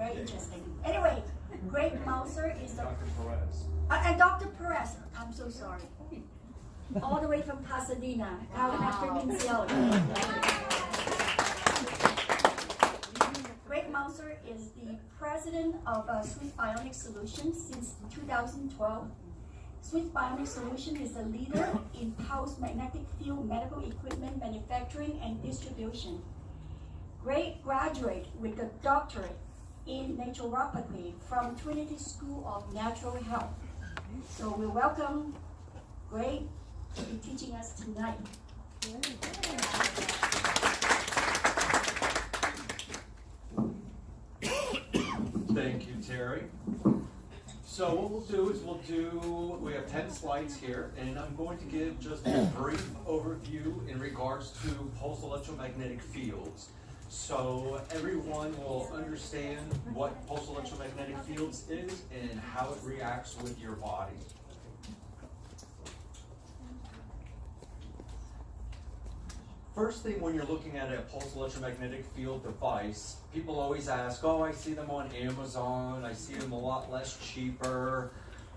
Very interesting. Anyway, Greg Mauser is the... Dr. Perez. And Dr. Perez, I'm so sorry. All the way from Pasadena. Greg Mauser is the president of Swiss Bionic Solutions since 2012. Swiss Bionic Solutions is a leader in pulse magnetic field medical equipment manufacturing and distribution. Greg graduated with a doctorate in naturopathy from Trinity School of Natural Health. So we welcome Greg to be teaching us tonight. Thank you, Terry. So what we'll do is we have 10 slides here, and I'm going to give just a brief overview in regards to pulse electromagnetic fields. So everyone will understand what pulse electromagnetic fields is and how it reacts with your body. First thing, when you're looking at a pulse electromagnetic field device, people always ask, oh, I see them on Amazon, I see them a lot less cheaper.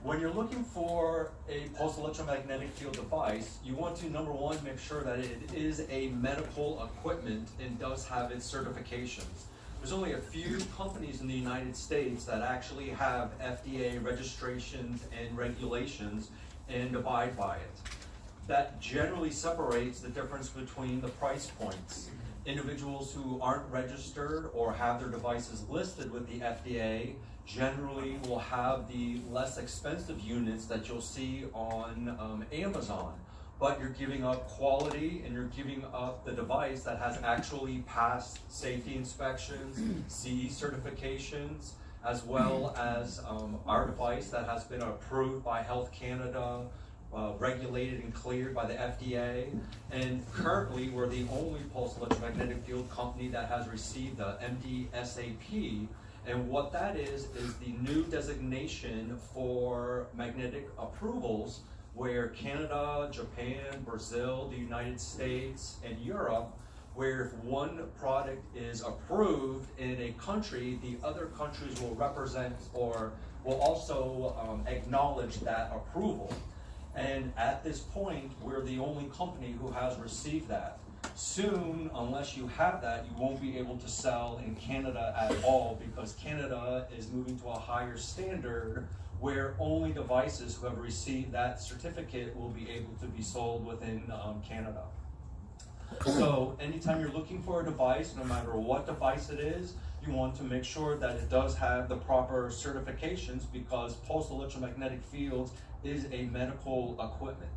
When you're looking for a pulse electromagnetic field device, you want to, number one, make sure that it is a medical equipment and does have its certifications. There's only a few companies in the United States that actually have FDA registrations and regulations and abide by it. That generally separates the difference between the price points. Individuals who aren't registered or have their devices listed with the FDA generally will have the less expensive units that you'll see on Amazon. But you're giving up quality and you're giving up the device that has actually passed safety inspections, CE certifications, as well as our device that has been approved by Health Canada, regulated and cleared by the FDA, and currently we're the only pulse electromagnetic field company that has received the MDSAP, and what that is the new designation for magnetic approvals where Canada, Japan, Brazil, the United States, and Europe, where if one product is approved in a country, the other countries will represent or will also acknowledge that approval. And at this point, we're the only company who has received that. Soon, unless you have that, you won't be able to sell in Canada at all because Canada is moving to a higher standard where only devices who have received that certificate will be able to be sold within Canada. So anytime you're looking for a device, no matter what device it is, you want to make sure that it does have the proper certifications because pulse electromagnetic fields is a medical equipment.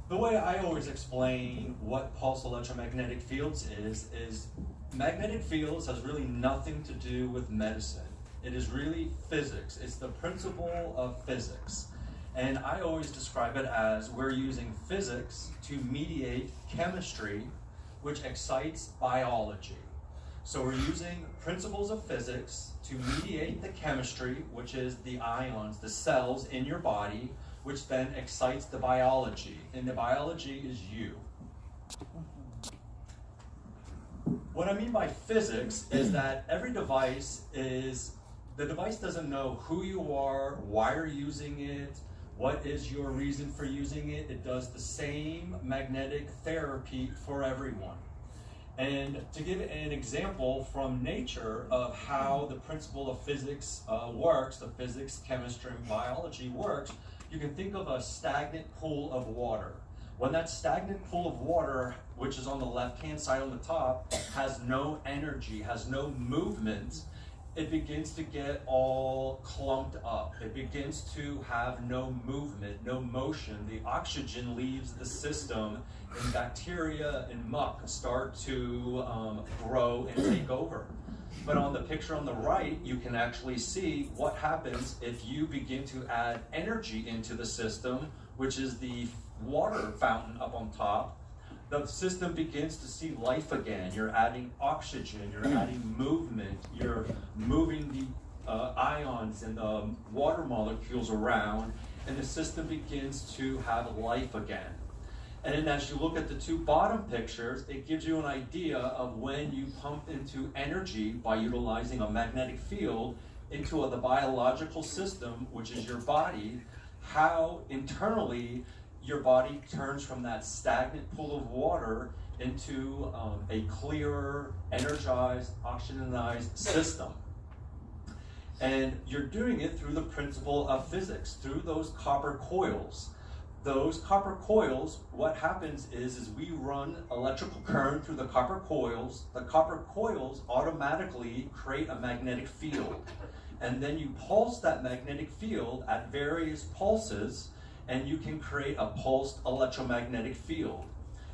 The way I always explain what pulse electromagnetic fields is magnetic fields has really nothing to do with medicine. It is really physics. It's the principle of physics. And I always describe it as we're using physics to mediate chemistry, which excites biology. So we're using principles of physics to mediate the chemistry, which is the ions, the cells in your body, which then excites the biology. And the biology is you. What I mean by physics is that every device the device doesn't know who you are, why you're using it, what is your reason for using it. It does the same magnetic therapy for everyone. And to give an example from nature of how the principle of physics works, the physics, chemistry, and biology works, you can think of a stagnant pool of water. When that stagnant pool of water, which is on the left-hand side on the top, has no energy, has no movement, it begins to get all clumped up. It begins to have no movement, no motion. The oxygen leaves the system and bacteria and muck start to grow and take over. But on the picture on the right, you can actually see what happens if you begin to add energy into the system, which is the water fountain up on top. The system begins to see life again. You're adding oxygen, you're adding movement, you're moving the ions and the water molecules around, and the system begins to have life again. And then as you look at the two bottom pictures, it gives you an idea of when you pump into energy by utilizing a magnetic field into the biological system, which is your body, how internally your body turns from that stagnant pool of water into a clearer, energized, oxygenized system. And you're doing it through the principle of physics, through those copper coils. Those copper coils, what happens is we run electrical current through the copper coils. The copper coils automatically create a magnetic field. And then you pulse that magnetic field at various pulses, and you can create a pulsed electromagnetic field.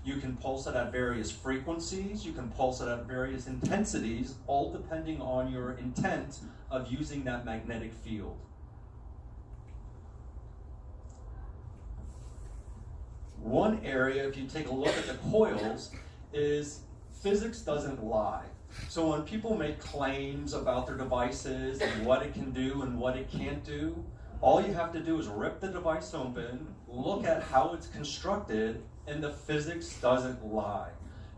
You can pulse it at various frequencies, you can pulse it at various intensities, all depending on your intent of using that magnetic field. One area, if you take a look at the coils, is physics doesn't lie. So when people make claims about their devices and what it can do and what it can't do, all you have to do is rip the device open, look at how it's constructed, and the physics doesn't lie.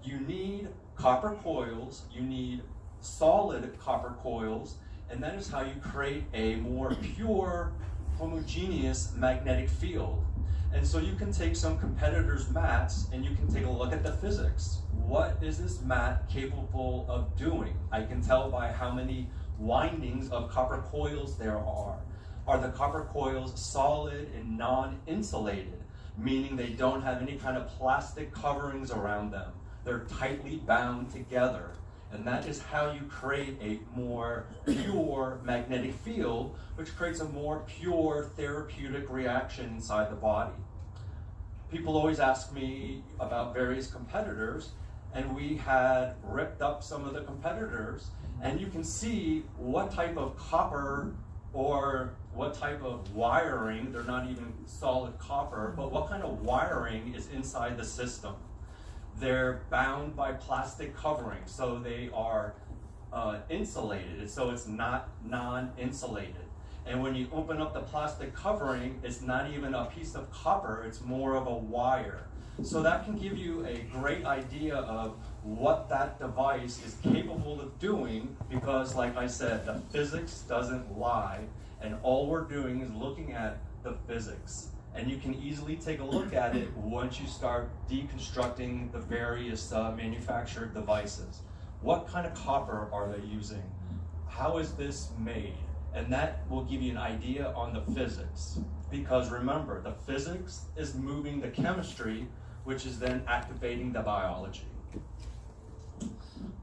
You need copper coils, you need solid copper coils, and that is how you create a more pure, homogeneous magnetic field. And so you can take some competitors' mats and you can take a look at the physics. What is this mat capable of doing? I can tell by how many windings of copper coils there are. Are the copper coils solid and non-insulated, meaning they don't have any kind of plastic coverings around them? They're tightly bound together. And that is how you create a more pure magnetic field, which creates a more pure therapeutic reaction inside the body. People always ask me about various competitors, and we had ripped up some of the competitors, and you can see what type of copper or what type of wiring, they're not even solid copper, but what kind of wiring is inside the system. They're bound by plastic covering, so they are insulated, so it's not non-insulated. And when you open up the plastic covering, it's not even a piece of copper, it's more of a wire. So that can give you a great idea of what that device is capable of doing, because like I said, the physics doesn't lie, and all we're doing is looking at the physics. And you can easily take a look at it once you start deconstructing the various manufactured devices. What kind of copper are they using? How is this made? And that will give you an idea on the physics. Because remember, the physics is moving the chemistry, which is then activating the biology.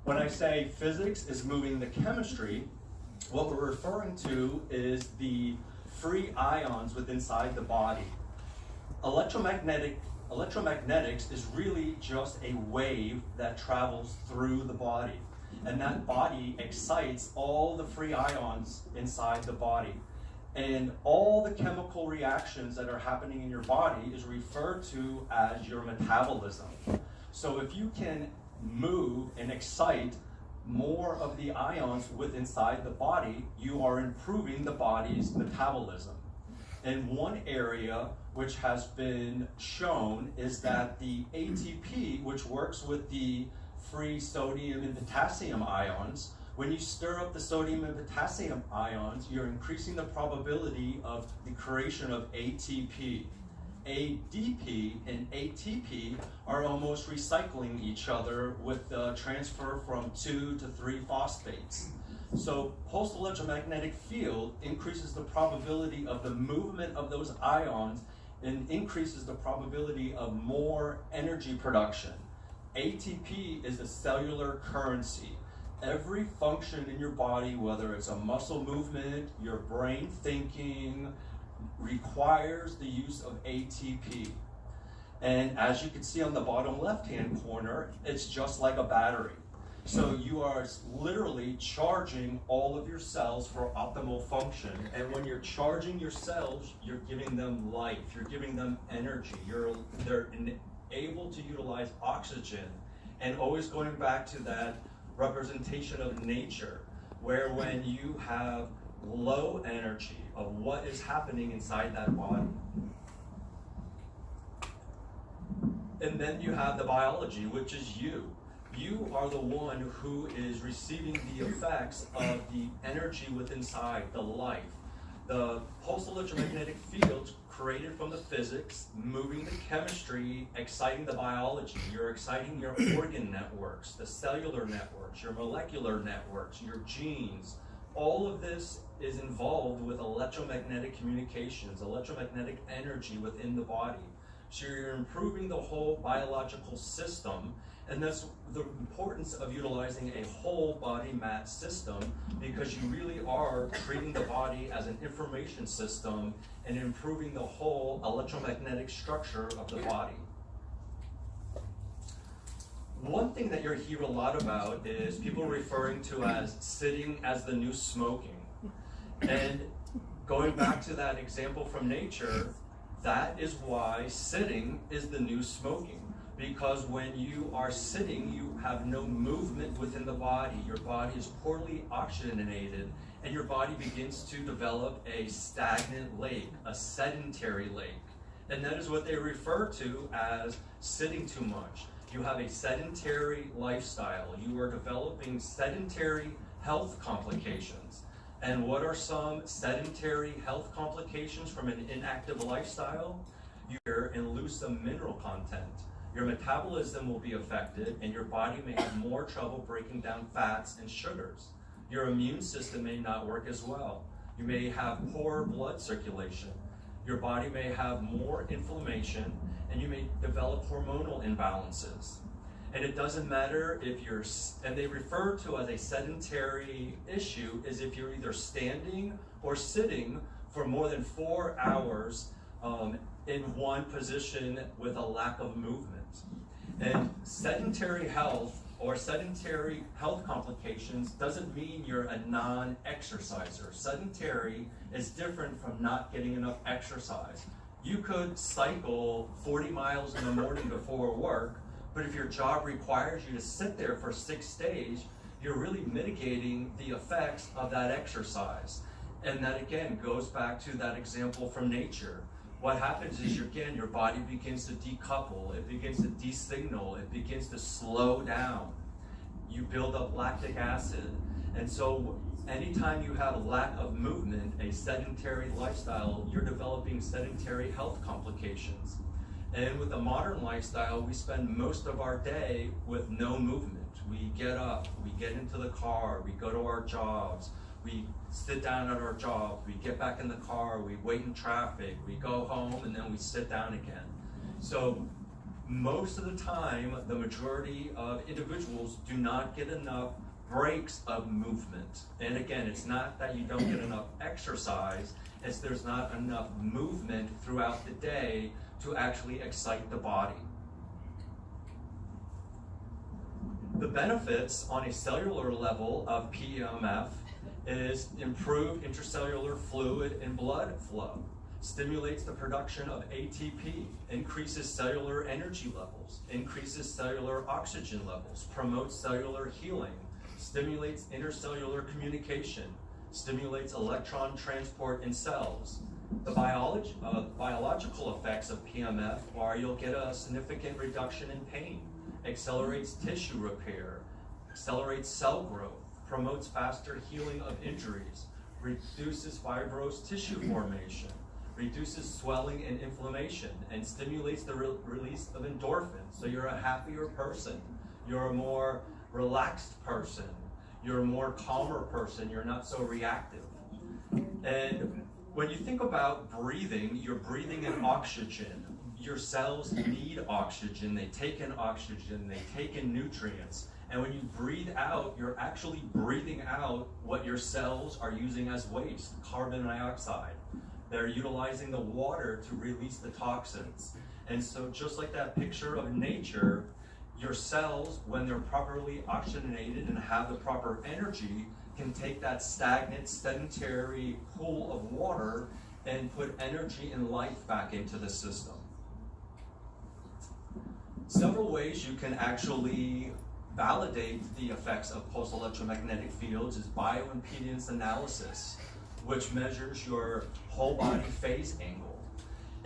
When I say physics is moving the chemistry, what we're referring to is the free ions within inside the body. Electromagnetics is really just a wave that travels through the body. And that body excites all the free ions inside the body. And all the chemical reactions that are happening in your body is referred to as your metabolism. So if you can move and excite more of the ions within inside the body, you are improving the body's metabolism. And one area which has been shown is that the ATP, which works with the free sodium and potassium ions, when you stir up the sodium and potassium ions, you're increasing the probability of the creation of ATP. ADP and ATP are almost recycling each other with the transfer from 2 to 3 phosphates. So pulsed electromagnetic field increases the probability of the movement of those ions and increases the probability of more energy production. ATP is a cellular currency. Every function in your body, whether it's a muscle movement, your brain thinking, requires the use of ATP. And as you can see on the bottom left-hand corner, it's just like a battery. So you are literally charging all of your cells for optimal function. And when you're charging your cells, you're giving them life, you're giving them energy, they're able to utilize oxygen. And always going back to that representation of nature, where when you have low energy of what is happening inside that body. And then you have the biology, which is you. You are the one who is receiving the effects of the energy within inside, the life. The pulse electromagnetic fields created from the physics, moving the chemistry, exciting the biology. You're exciting your organ networks, the cellular networks, your molecular networks, your genes. All of this is involved with electromagnetic communications, electromagnetic energy within the body. So you're improving the whole biological system, and that's the importance of utilizing a whole body mat system, because you really are treating the body as an information system and improving the whole electromagnetic structure of the body. One thing that you hear a lot about is people referring to as sitting as the new smoking. And going back to that example from nature, that is why sitting is the new smoking. Because when you are sitting, you have no movement within the body. Your body is poorly oxygenated, and your body begins to develop a stagnant lake, a sedentary lake. And that is what they refer to as sitting too much. You have a sedentary lifestyle. You are developing sedentary health complications. And what are some sedentary health complications from an inactive lifestyle? You're in loose mineral content. Your metabolism will be affected, and your body may have more trouble breaking down fats and sugars. Your immune system may not work as well. You may have poor blood circulation. Your body may have more inflammation, and you may develop hormonal imbalances. And it doesn't matter if you're, and they refer to as a sedentary issue, is if you're either standing or sitting for more than 4 hours in one position with a lack of movement. And sedentary health or sedentary health complications doesn't mean you're a non-exerciser. Sedentary is different from not getting enough exercise. You could cycle 40 miles in the morning before work, but if your job requires you to sit there for 6 days, you're really mitigating the effects of that exercise. And that again goes back to that example from nature. What happens is, again, your body begins to decouple, it begins to designal, it begins to slow down. You build up lactic acid. And so anytime you have a lack of movement, a sedentary lifestyle, you're developing sedentary health complications. And with the modern lifestyle, we spend most of our day with no movement. We get up, we get into the car, we go to our jobs, we sit down at our job, we get back in the car, we wait in traffic, we go home, and then we sit down again. So most of the time, the majority of individuals do not get enough breaks of movement. And again, it's not that you don't get enough exercise, it's there's not enough movement throughout the day to actually excite the body. The benefits on a cellular level of PEMF is improved intracellular fluid and blood flow, stimulates the production of ATP, increases cellular energy levels, increases cellular oxygen levels, promotes cellular healing, stimulates intercellular communication, stimulates electron transport in cells. The biological effects of PEMF are you'll get a significant reduction in pain, accelerates tissue repair, accelerates cell growth, promotes faster healing of injuries, reduces fibrous tissue formation, reduces swelling and inflammation, and stimulates the release of endorphins. So you're a happier person, you're a more relaxed person, you're a more calmer person, you're not so reactive. And when you think about breathing, you're breathing in oxygen. Your cells need oxygen, they take in oxygen, they take in nutrients. And when you breathe out, you're actually breathing out what your cells are using as waste, carbon dioxide. They're utilizing the water to release the toxins. And so just like that picture of nature, your cells, when they're properly oxygenated and have the proper energy, can take that stagnant, sedentary pool of water and put energy and life back into the system. Several ways you can actually validate the effects of pulse electromagnetic fields is bioimpedance analysis, which measures your whole body phase angle.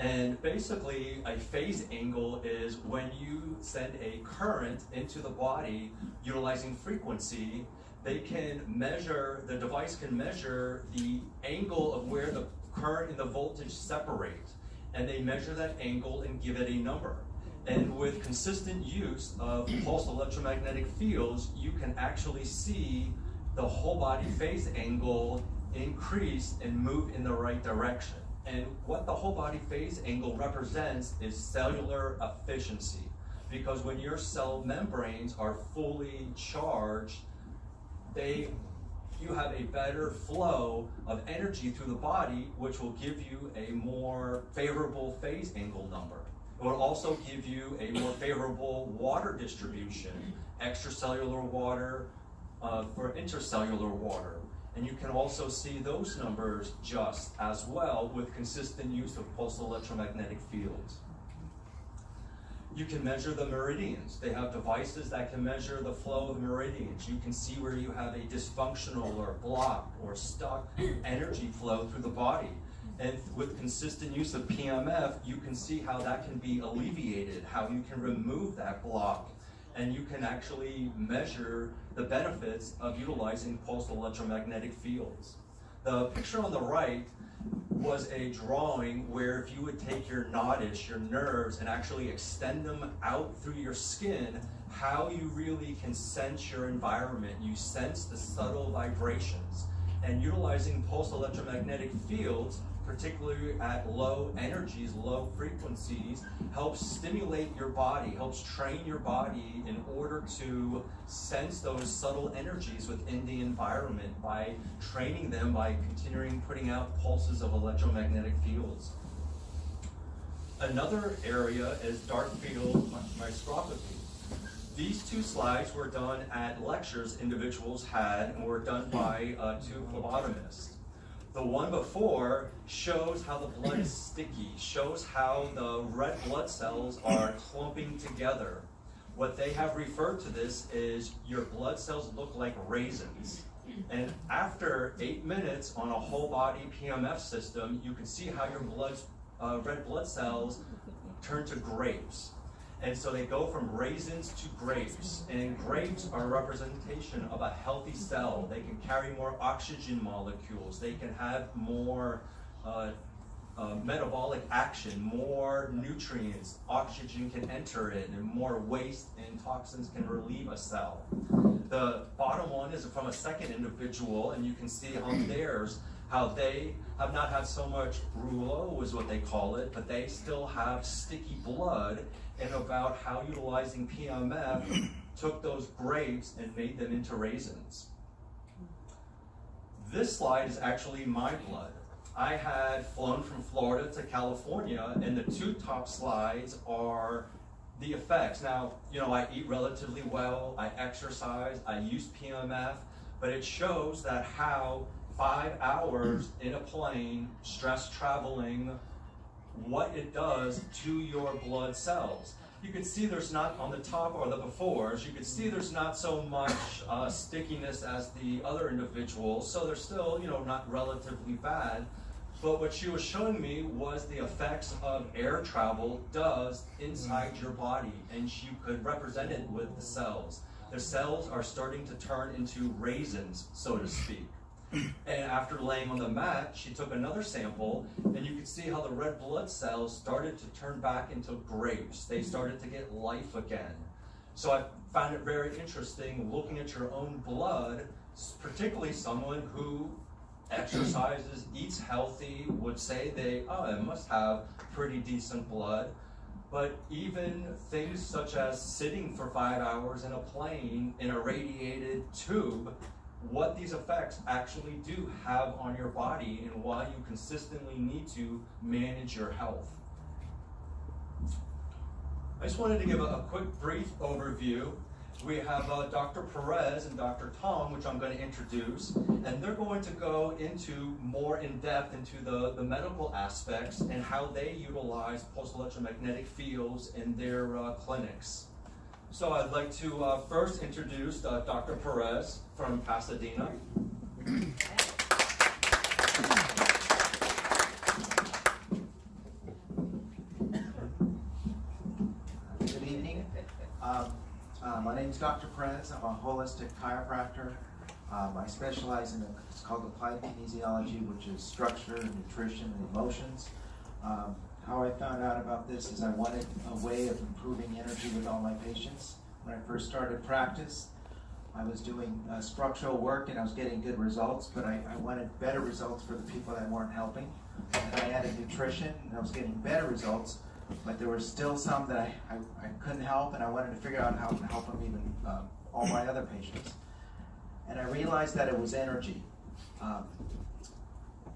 And basically, a phase angle is when you send a current into the body utilizing frequency, the device can measure the angle of where the current and the voltage separate. And they measure that angle and give it a number. And with consistent use of pulsed electromagnetic fields, you can actually see the whole body phase angle increase and move in the right direction. And what the whole body phase angle represents is cellular efficiency. Because when your cell membranes are fully charged, you have a better flow of energy through the body, which will give you a more favorable phase angle number. It will also give you a more favorable water distribution, extracellular water for intercellular water. And you can also see those numbers just as well with consistent use of pulsed electromagnetic fields. You can measure the meridians. They have devices that can measure the flow of meridians. You can see where you have a dysfunctional or blocked or stuck energy flow through the body. And with consistent use of PMF, you can see how that can be alleviated, how you can remove that block, and you can actually measure the benefits of utilizing pulsed electromagnetic fields. The picture on the right was a drawing where if you would take your nodish, your nerves, and actually extend them out through your skin, how you really can sense your environment. You sense the subtle vibrations. And utilizing pulsed electromagnetic fields, particularly at low energies, low frequencies, helps stimulate your body, helps train your body in order to sense those subtle energies within the environment by training them by continuing putting out pulses of electromagnetic fields. Another area is dark field microscopy. These two slides were done at lectures individuals had and were done by two phlebotomists. The one before shows how the blood is sticky, shows how the red blood cells are clumping together. What they have referred to this is your blood cells look like raisins. And after 8 minutes on a whole body PMF system, you can see how your red blood cells turn to grapes. And so they go from raisins to grapes, and grapes are a representation of a healthy cell. They can carry more oxygen molecules, they can have more metabolic action, more nutrients, oxygen can enter it, and more waste and toxins can relieve a cell. The bottom one is from a second individual, and you can see on theirs how they have not had so much rouleau is what they call it, but they still have sticky blood, and about how utilizing PMF took those grapes and made them into raisins. This slide is actually my blood. I had flown from Florida to California, and the two top slides are the effects. Now, I eat relatively well, I exercise, I use PMF, but it shows that how 5 hours in a plane, stress traveling, what it does to your blood cells. You can see there's not, on the top or the befores, you can see there's not so much stickiness as the other individuals, so they're still, not relatively bad. But what she was showing me was the effects of air travel does inside your body, and she could represent it with the cells. The cells are starting to turn into raisins, so to speak. And after laying on the mat, she took another sample, and you could see how the red blood cells started to turn back into grapes. They started to get life again. So I found it very interesting looking at your own blood, particularly someone who exercises, eats healthy, would say they must have pretty decent blood. But even things such as sitting for 5 hours in a plane in a radiated tube, what these effects actually do have on your body and why you consistently need to manage your health. I just wanted to give a quick brief overview. We have Dr. Perez and Dr. Tom, which I'm going to introduce, and they're going to go into more in depth into the medical aspects and how they utilize pulse electromagnetic fields in their clinics. So I'd like to first introduce Dr. Perez from Pasadena. Dr. Perez. I'm a holistic chiropractor. I specialize in it's called applied kinesiology, which is structure, nutrition, and emotions. How I found out about this is I wanted a way of improving energy with all my patients. When I first started practice, I was doing structural work and I was getting good results, but I wanted better results for the people that weren't helping. And I added nutrition and I was getting better results, but there were still some that I couldn't help, and I wanted to figure out how to help them, even all my other patients. And I realized that it was energy.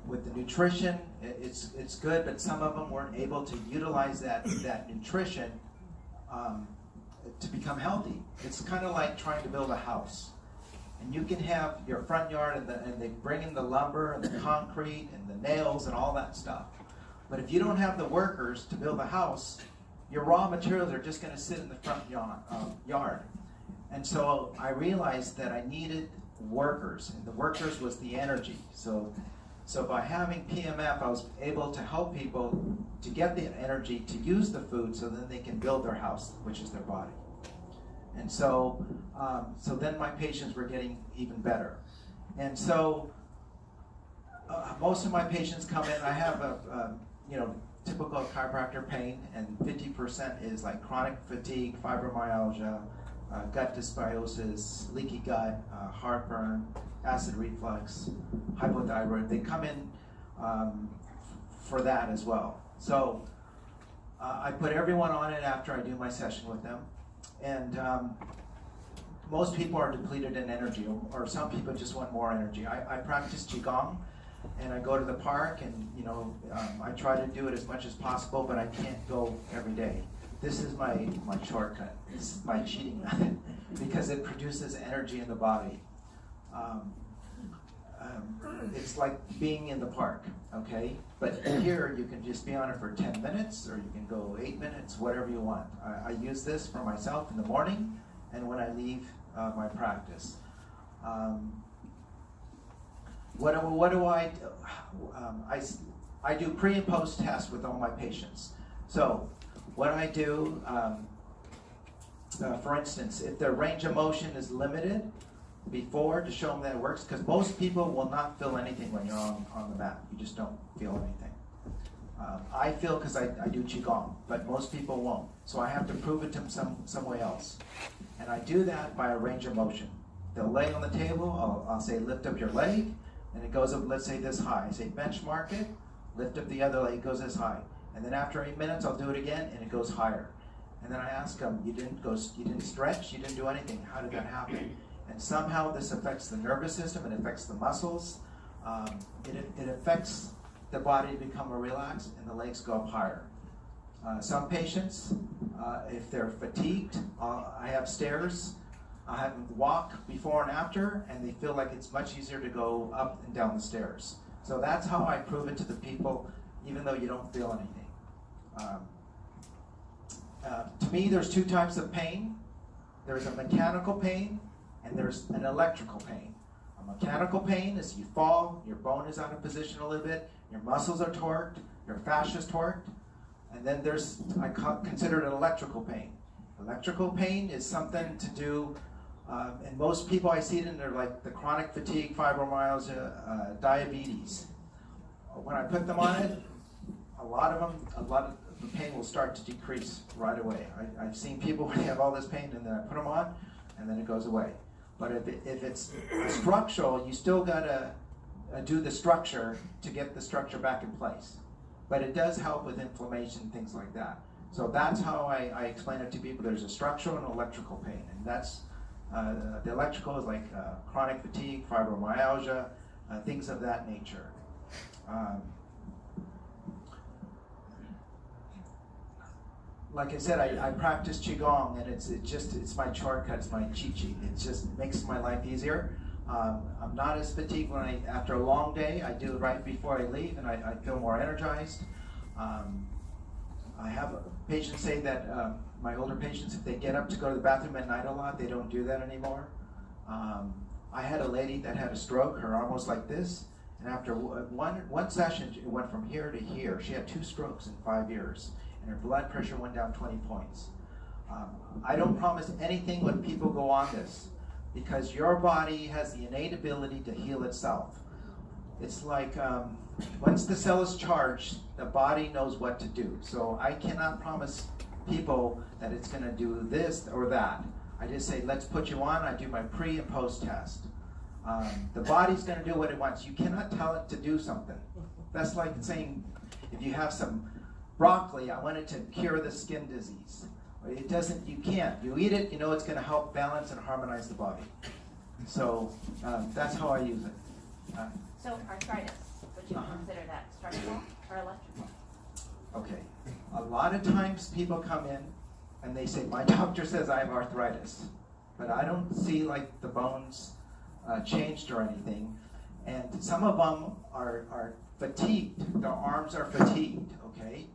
With the nutrition, it's good, but some of them weren't able to utilize that nutrition to become healthy. It's kind of like trying to build a house. And you can have your front yard and they bring in the lumber and the concrete and the nails and all that stuff. But if you don't have the workers to build a house, your raw materials are just going to sit in the front yard. And so I realized that I needed workers, and the workers was the energy. So by having PMF, I was able to help people to get the energy to use the food so then they can build their house, which is their body. And so then my patients were getting even better. And so most of my patients come in, I have a typical chiropractor pain, and 50% is like chronic fatigue, fibromyalgia, gut dysbiosis, leaky gut, heartburn, acid reflux, hypothyroid. They come in for that as well. So I put everyone on it after I do my session with them. And most people are depleted in energy, or some people just want more energy. I practice Qigong, and I go to the park, and I try to do it as much as possible, but I can't go every day. This is my shortcut. This is my cheating method because it produces energy in the body. It's like being in the park, okay? But here you can just be on it for 10 minutes, or you can go 8 minutes, whatever you want. I use this for myself in the morning and when I leave my practice. What do I do? I do pre and post tests with all my patients. So what I do, for instance, if their range of motion is limited, before, to show them that it works, because most people will not feel anything when you're on the mat. You just don't feel anything. I feel because I do Qigong, but most people won't. So I have to prove it to them some way else. And I do that by a range of motion. They'll lay on the table, I'll say lift up your leg, and it goes up, let's say this high. I say benchmark it, lift up the other leg, it goes this high. And then after 8 minutes, I'll do it again, and it goes higher. And then I ask them, you didn't stretch, you didn't do anything. How did that happen? And somehow this affects the nervous system, it affects the muscles, it affects the body to become more relaxed, and the legs go up higher. Some patients, if they're fatigued, I have stairs. I have them walk before and after, and they feel like it's much easier to go up and down the stairs. So that's how I prove it to the people, even though you don't feel anything. To me, there's two types of pain. There's a mechanical pain, and there's an electrical pain. A mechanical pain is you fall, your bone is out of position a little bit, your muscles are torqued, your fascia is torqued, and then there's, I consider it an electrical pain. Electrical pain is something to do, and most people I see it in, they're like the chronic fatigue, fibromyalgia, diabetes. When I put them on it, a lot of the pain will start to decrease right away. I've seen people when they have all this pain, and then I put them on, and then it goes away. But if it's structural, you still gotta do the structure to get the structure back in place. But it does help with inflammation, things like that. So that's how I explain it to people. There's a structural and electrical pain, and that's the electrical is like chronic fatigue, fibromyalgia, things of that nature. Like I said, I practice Qigong, and it's my shortcut, it's my cheat sheet. It just makes my life easier. I'm not as fatigued after a long day. I do it right before I leave, and I feel more energized. I have patients say that my older patients, if they get up to go to the bathroom at night a lot, they don't do that anymore. I had a lady that had a stroke. Her arm was like this, and after one session, it went from here to here. She had 2 strokes in 5 years. And her blood pressure went down 20 points. I don't promise anything when people go on this, because your body has the innate ability to heal itself. It's like once the cell is charged, the body knows what to do. So I cannot promise people that it's going to do this or that. I just say, let's put you on. I do my pre and post test. The body's going to do what it wants. You cannot tell it to do something. That's like saying, if you have some broccoli, I want it to cure the skin disease. It doesn't, you can't. You eat it, you know it's going to help balance and harmonize the body. So that's how I use it. So arthritis, would you consider that structural or electrical? Okay. A lot of times people come in and they say, my doctor says I have arthritis, but I don't see like the bones changed or anything. And some of them are fatigued. Their arms are fatigued, okay?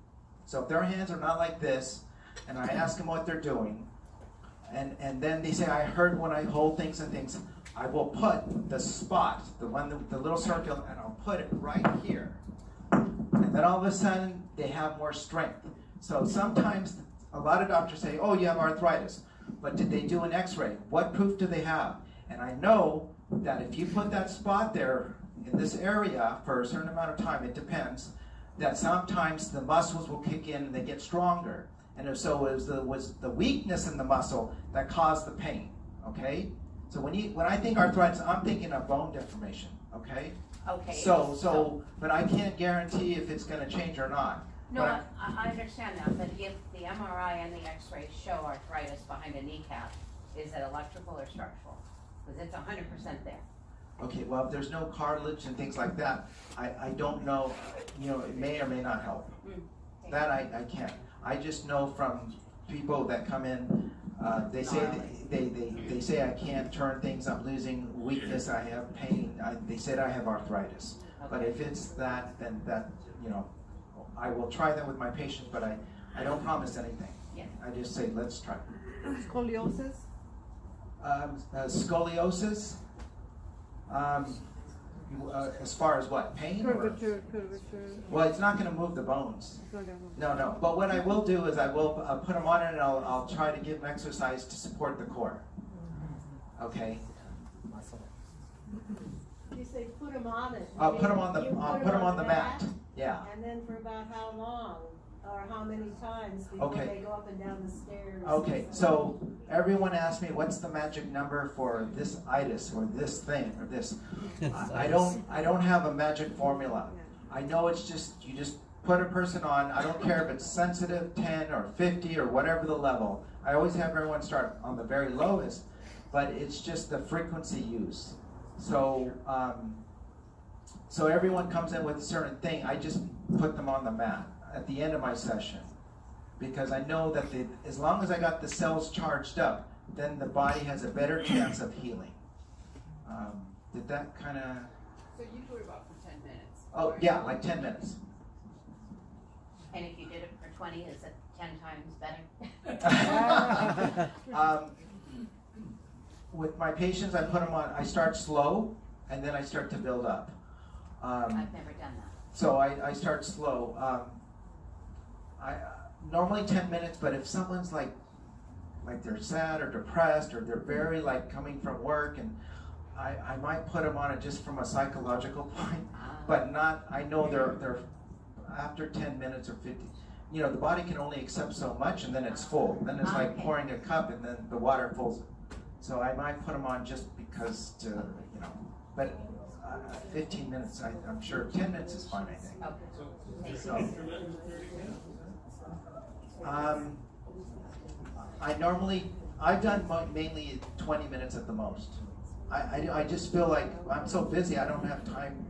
So if their hands are not like this, and I ask them what they're doing, and then they say, I hurt when I hold things and things, I will put the spot, the little circle, and I'll put it right here. And then all of a sudden, they have more strength. So sometimes, a lot of doctors say, oh, you have arthritis. But did they do an x-ray? What proof do they have? And I know that if you put that spot there in this area for a certain amount of time, it depends, that sometimes the muscles will kick in and they get stronger. And if so, it was the weakness in the muscle that caused the pain, okay? So when I think arthritis, I'm thinking of bone deformation, okay? Okay. So, but I can't guarantee if it's going to change or not. No, But I understand that, but if the MRI and the X-rays show arthritis behind a kneecap, is it electrical or structural? Because it's 100% there. Okay, well, if there's no cartilage and things like that, I don't know, it may or may not help. Okay. That I can't. I just know from people that come in, they say they say I can't turn things, I'm losing weakness, I have pain. They said I have arthritis. Okay. But if it's that, then that, I will try that with my patients, but I don't promise anything. Yeah. I just say, let's try. Scoliosis? Scoliosis? As far as what, pain? Curvature. Well, it's not going to move the bones. No. But what I will do is I will put them on it, and I'll try to give them exercise to support the core. Okay. You say put them on it. I'll put them on the You put put them on the mat. Yeah. And then for about how long, or how many times before Okay. they go up and down the stairs? Okay. So everyone asks me, what's the magic number for this itis or this thing or this? I don't have a magic formula. I know it's just you just put a person on. I don't care if it's sensitive 10 or 50 or whatever the level. I always have everyone start on the very lowest, but it's just the frequency used. So so everyone comes in with a certain thing. I just put them on the mat at the end of my session, because I know that as long as I got the cells charged up, then the body has a better chance of healing. Did that kind of? So you do it about for 10 minutes? Oh yeah, like 10 minutes. And if you did it for 20, is it 10 times better? With my patients, I put them on. I start slow, and then I start to build up. I've never done that. So I start slow. I normally 10 minutes, but if someone's like they're sad or depressed, or they're very like coming from work, and I might put them on it just from a psychological point, but not. I know they're after 10 minutes or 50. The body can only accept so much, and then it's full. Then it's like pouring a cup, and then the water fills it. So I might put them on just because but 15 minutes, I'm sure 10 minutes is fine, I think. Okay. So, I've done mainly 20 minutes at the most. I just feel like I'm so busy, I don't have time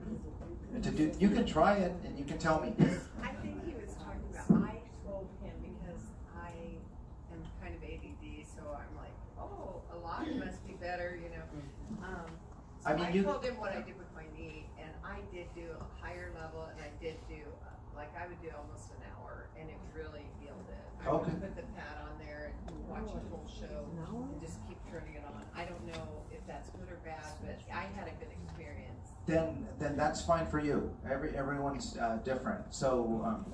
to do. You can try it, and you can tell me. I think he was talking about, I told him because I am kind of ADD, so I'm like, oh, a lot must be better, I mean, I told him what I did with my knee, and I did do a higher level, and I did do, I would do almost an hour, and it really healed it. I would Okay. put the pad on there and watch the whole show, and just keep turning it on. I don't know if that's good or bad, but I had a good experience. Then that's fine for you. Everyone's different. So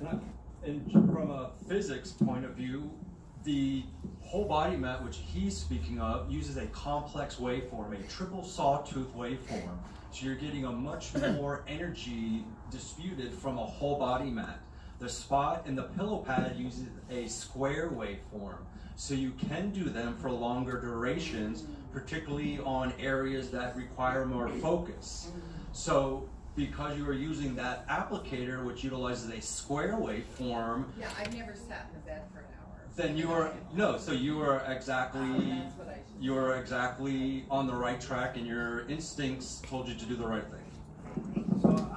And from a physics point of view, The whole body mat, which he's speaking of, uses a complex waveform, a triple sawtooth waveform. So you're getting a much more energy disputed from a whole body mat. The spot in the pillow pad uses a square waveform. So you can do them for longer durations, particularly on areas that require more focus. So because you are using that applicator, which utilizes a square waveform, Yeah, I've never sat in the bed for an hour. then you are you are exactly That's what I should you are exactly on the right track, and your instincts told you to do the right thing. So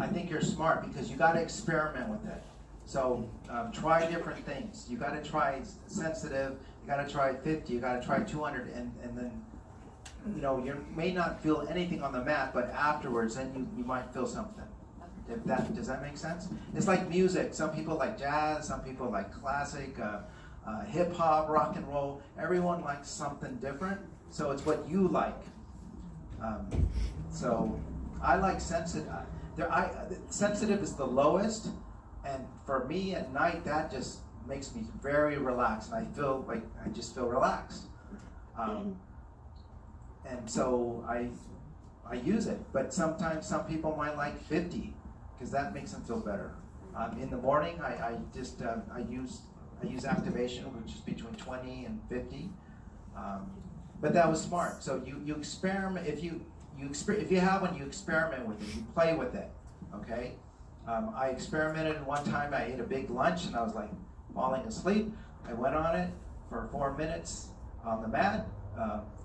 I think you're smart because you got to experiment with it. So try different things. You got to try sensitive. You got to try 50. You got to try 200, and then you may not feel anything on the mat, but afterwards, then you might feel something. Does that make sense? It's like music. Some people like jazz. Some people like classic, hip hop, rock and roll. Everyone likes something different. So it's what you like. So I like sensitive. Sensitive is the lowest, and for me at night that just makes me very relaxed, and I feel like I just feel relaxed. And so I use it, but sometimes some people might like 50 because that makes them feel better. In the morning, I use activation, which is between 20 and 50. But that was smart. So you experiment. If you have one, you experiment with it. You play with it. Okay. I experimented one time. I ate a big lunch and I was like falling asleep. I went on it for 4 minutes on the mat,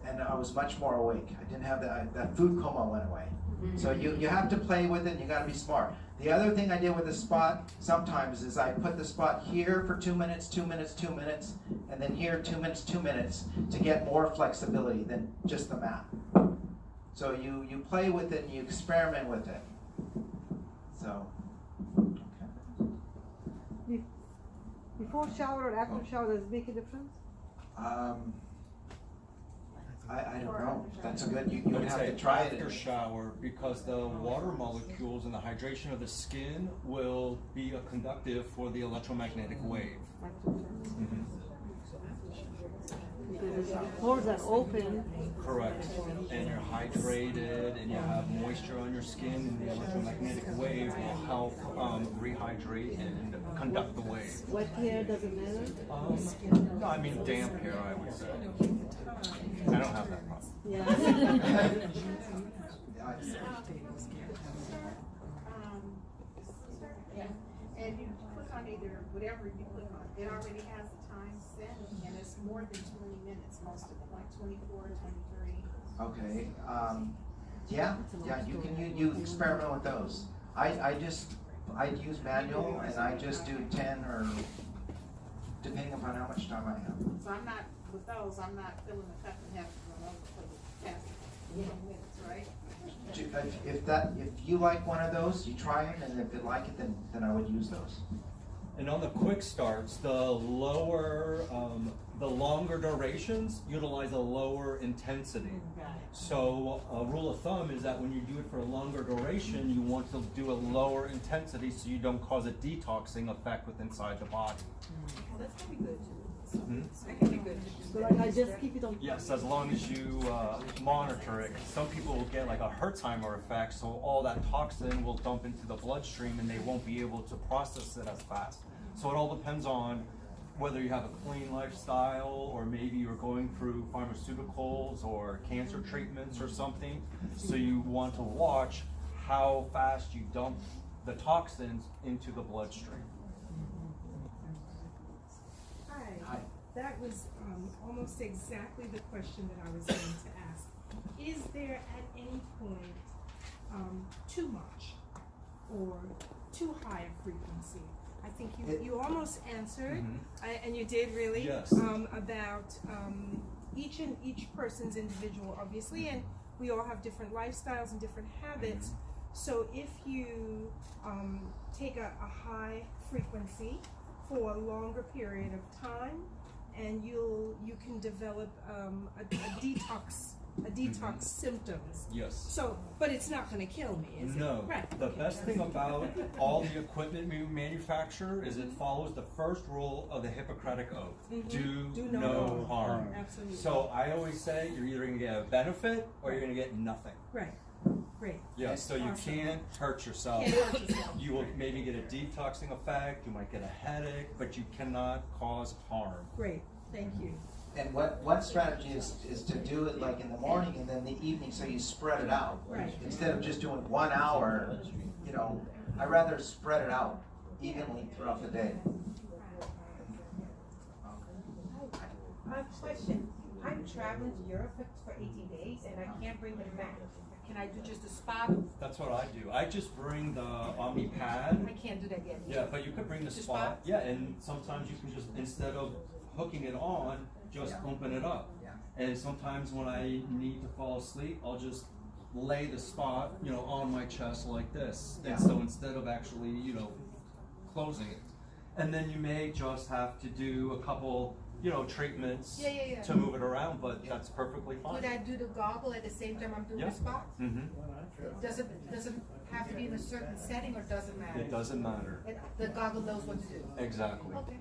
and I was much more awake. I didn't have that food coma went away. So you have to play with it, and you got to be smart. The other thing I did with the spot sometimes is I put the spot here for 2 minutes, 2 minutes, 2 minutes, and then here 2 minutes, 2 minutes to get more flexibility than just the mat. So you play with it and you experiment with it. So, okay. Before shower or after shower, does it make a difference? I don't know. That's a good. You I would would have say to try after it. shower, because the water molecules and the hydration of the skin will be a conductive for the electromagnetic wave. Because the pores are open. Correct. And you're hydrated, and you have moisture on your skin, and the electromagnetic wave will help rehydrate and conduct the wave. Wet hair doesn't matter. No, I mean damp hair, I would say. I don't have that problem. Yeah. And you click on either, whatever you click on, it already has the time set, and it's more than 20 minutes, most of it, like 24, 23. Okay. Yeah. You can you experiment with those. I use manual, and I just do 10 or depending upon how much time I have. So I'm not, with those, I'm not filling the cup and having to run over for the past 20 minutes, right? If you like one of those, you try them, and if you like it, then I would use those. And on the quick starts, the longer, the longer durations utilize a lower intensity. So a rule of thumb is that when you do it for a longer duration, you want to do a lower intensity so you don't cause a detoxing effect with inside the body. That's probably good too. That can be good. So like I just keep it on. Yes, as long as you monitor it. Some people will get like a Hertzheimer effect, so all that toxin will dump into the bloodstream and they won't be able to process it as fast. So it all depends on whether you have a clean lifestyle, or maybe you're going through pharmaceuticals or cancer treatments or something. So you want to watch how fast you dump the toxins into the bloodstream. Hi. That was almost exactly the question that I was going to ask. Is there at any point too much or too high a frequency? I think you almost answered, and you did really, Yes. about each person's individual, obviously, and we all have different lifestyles and different habits. So if you take a high frequency for a longer period of time, and you can develop a detox a detox symptoms. Yes. So, but it's not gonna kill me, is it? No. Right. The best thing about all the equipment we manufacture is it follows the first rule of the Hippocratic Oath. Do no harm. Absolutely. So I always say you're either gonna get a benefit or you're gonna get nothing. Right, great. Yeah, so you Awesome. can't hurt yourself. Can't hurt yourself. You will maybe get a detoxing effect, you might get a headache, but you cannot cause harm. Great, thank you. And one strategy is to do it like in the morning and then the evening, so you spread it out. Right. Instead of just doing 1 hour, you know, I'd rather spread it out evenly throughout the day. I have a question. I'm traveling to Europe for 18 days and I can't bring it back. Can I do just a spot? That's what I do. I just bring the Omni pad. I can't do that yet. Yeah, but you could bring the The spot. spot? Yeah, and sometimes you can just, instead of hooking it on, just open it up. Yeah. And sometimes when I need to fall asleep, I'll just lay the spot, you know, on my chest like this. Yeah. And so instead of actually, you know, closing it. And then you may just have to do a couple, you know, treatments Yeah. to move it around, but that's perfectly fine. Would I do the goggle at the same time I'm doing Yeah. the spot? Mm-hmm. Does it have to be in a certain setting or does it matter? It doesn't matter. The goggle knows what to do. Exactly. Okay.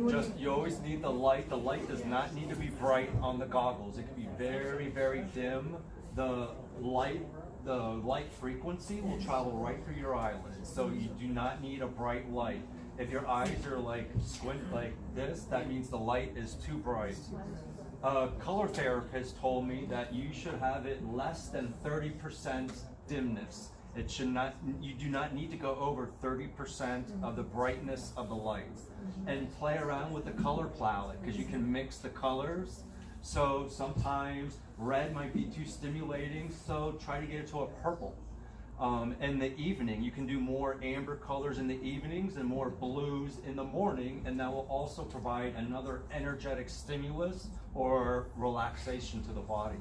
Just, you always need the light. The light does not need to be bright on the goggles. It can be very, very dim. The light frequency will travel right through your eyelids. So you do not need a bright light. If your eyes are like squint like this, that means the light is too bright. A color therapist told me that you should have it less than 30% dimness. It should not, you do not need to go over 30% of the brightness of the light. And play around with the color palette, because you can mix the colors. So sometimes red might be too stimulating, so try to get it to a purple. In the evening, you can do more amber colors in the evenings and more blues in the morning, and that will also provide another energetic stimulus or relaxation to the body.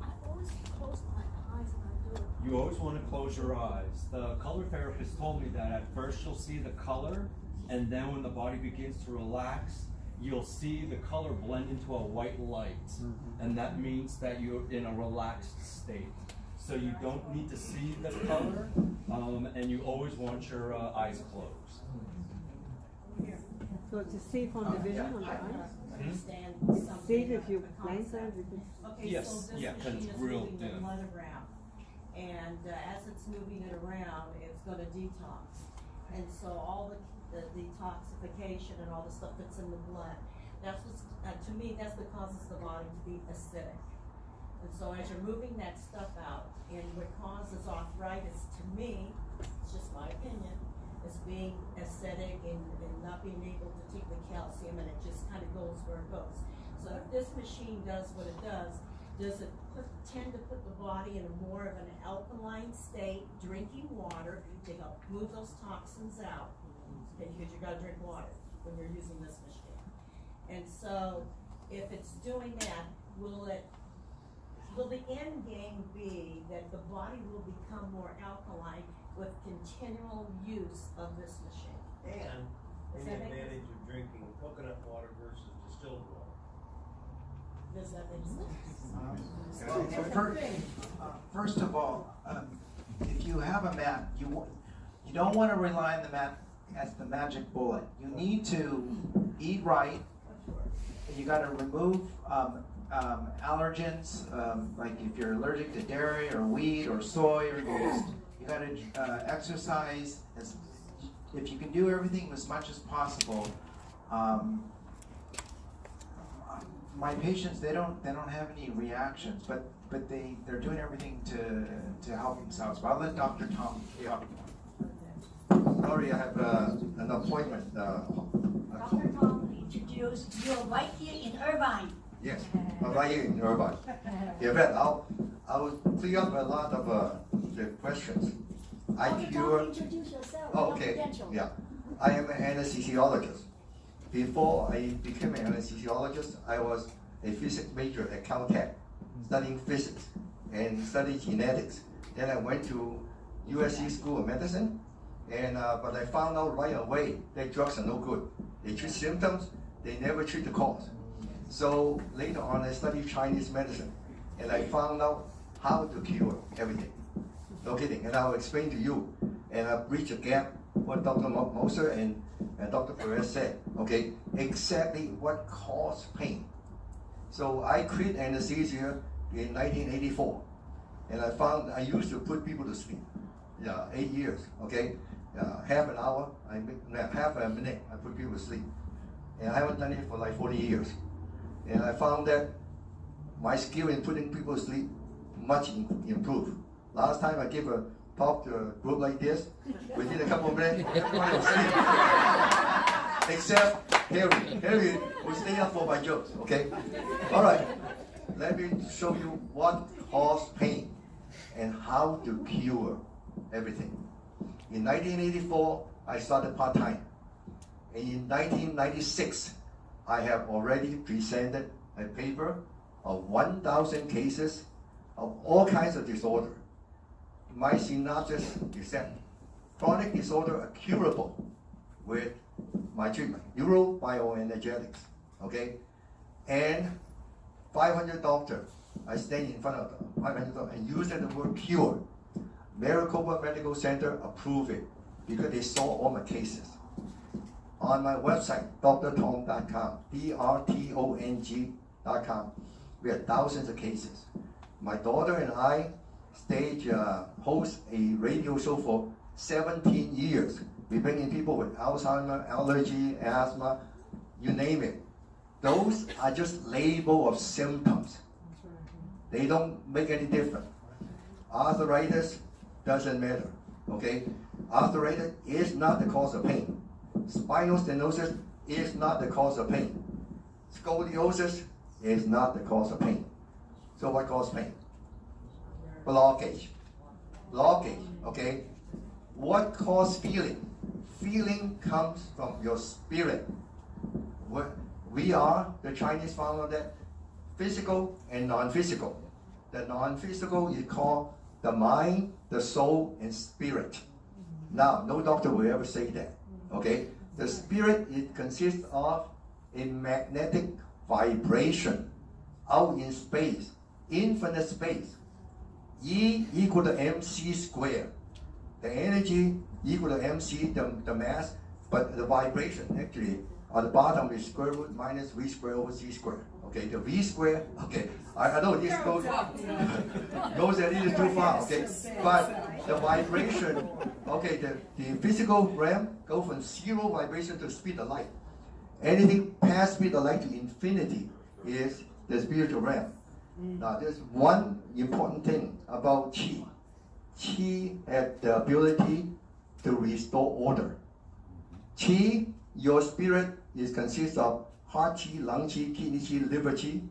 I always close my eyes when I do it. You always want to close your eyes. The color therapist told me that at first you'll see the color, and then when the body begins to relax, you'll see the color blend into a white light, and that means that you're in a relaxed state. So you don't need to see the color, and you always want your eyes closed. So it's a safe on the vision on the eyes? Understand It's something safe about if you the blind concept. side because Okay, Yes, so this yeah, 'cause machine it's is real moving the dim. blood around, and as it's moving it around, it's gonna detox. And so all the detoxification and all the stuff that's in the blood, that's what's, to me, that's what causes the body to be acidic. And so as you're moving that stuff out, and what causes arthritis, to me, it's just my opinion, is being acidic and not being able to take the calcium, and it just kind of goes where it goes. So if this machine does what it does it tend to put the body in a more of an alkaline state, drinking water to help move those toxins out? Okay, because you gotta drink water when you're using this machine. And so, if it's doing that, will the end game be that the body will become more alkaline with continual use of this machine? And Does the that make advantage of drinking coconut water versus distilled water. Does that make sense? Well, first of all, if you have a mat, you don't want to rely on the mat as the magic bullet. You need to eat right. You got to remove allergens, like if you're allergic to dairy or wheat or soy or yeast. You got to exercise. If you can do everything as much as possible. My patients, they don't have any reactions, but they're doing everything to help themselves. But I'll let Dr. Tom talk. Sorry, I have an appointment. Dr. Tom introduced, you're right here in Irvine. Yes, I'm right here in Irvine. In fact, I'll clear up a lot of the questions. I Dr. cure. Tom, introduce yourself. Oh, okay. Confidential. Yeah, I am an anesthesiologist. Before I became an anesthesiologist, I was a physics major at Caltech, studying physics and studying genetics. Then I went to USC School of Medicine, and but I found out right away that drugs are no good. They treat symptoms, they never treat the cause. So later on, I studied Chinese medicine, and I found out how to cure everything. No kidding, and I'll explain to you. And I'll bridge a gap what Dr. Moser and Dr. Perez said. Okay, exactly what caused pain. So I quit anesthesia in 1984, and I found I used to put people to sleep. 8 years. Okay, half an hour, half a minute, I put people to sleep, and I haven't done it for like 40 years. And I found that my skill in putting people to sleep much improved. Last time I gave a talk to a group like this, within a couple of minutes, everybody was asleep. Except Harry. Harry will stay up for my jokes, okay? All right, let me show you what caused pain and how to cure everything. In 1984, I started part-time. And in 1996, I have already presented a paper of 1,000 cases of all kinds of disorder. My synopsis is that chronic disorder are curable with my treatment, neurobioenergetics, okay? And 500 doctors, I stand in front of them, 500 doctors, and use the word cure. Maricopa Medical Center approved it because they saw all my cases. On my website, drtong.com, drtong.com, we have thousands of cases. My daughter and I host a radio show for 17 years. We bring in people with Alzheimer's, allergy, asthma, you name it. Those are just label of symptoms. They don't make any difference. Arthritis doesn't matter, okay? Arthritis is not the cause of pain. Spinal stenosis is not the cause of pain. Scoliosis is not the cause of pain. So what causes pain? Blockage. Blockage, okay? What causes feeling? Feeling comes from your spirit. We are, the Chinese found out that physical and non-physical. The non-physical is called the mind, the soul, and spirit. Now, no doctor will ever say that, okay? The spirit, it consists of a magnetic vibration out in space, infinite space. E equal to mc squared. The energy equal to mc, the mass, but the vibration actually on the bottom is square root minus v squared over c squared. Okay, the v squared, okay, I know this goes a little too far, okay, but the vibration, okay, the physical realm go from 0 vibration to speed of light. Anything past speed of light to infinity is the spiritual realm. Now, there's one important thing about qi. Qi has the ability to restore order. Qi, your spirit, consists of heart qi, lung qi, kidney qi, liver qi,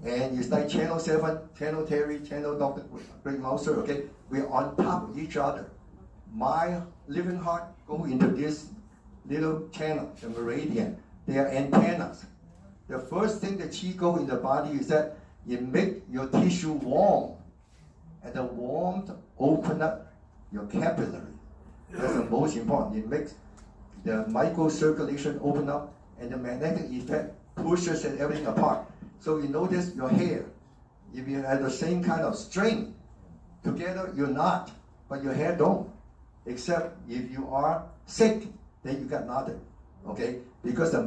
and it's like channel 7, channel Terry, channel Dr. Greg Mouser, okay? We're on top of each other. My living heart go into this little channel, the meridian. They are antennas. The first thing the qi go in the body is that it make your tissue warm, and the warmth open up your capillary. That's the most important. It makes the microcirculation open up, and the magnetic effect pushes everything apart. So you notice your hair, if you have the same kind of strength, together you're not, but your hair don't. Except if you are sick, then you got nothing, okay? Because the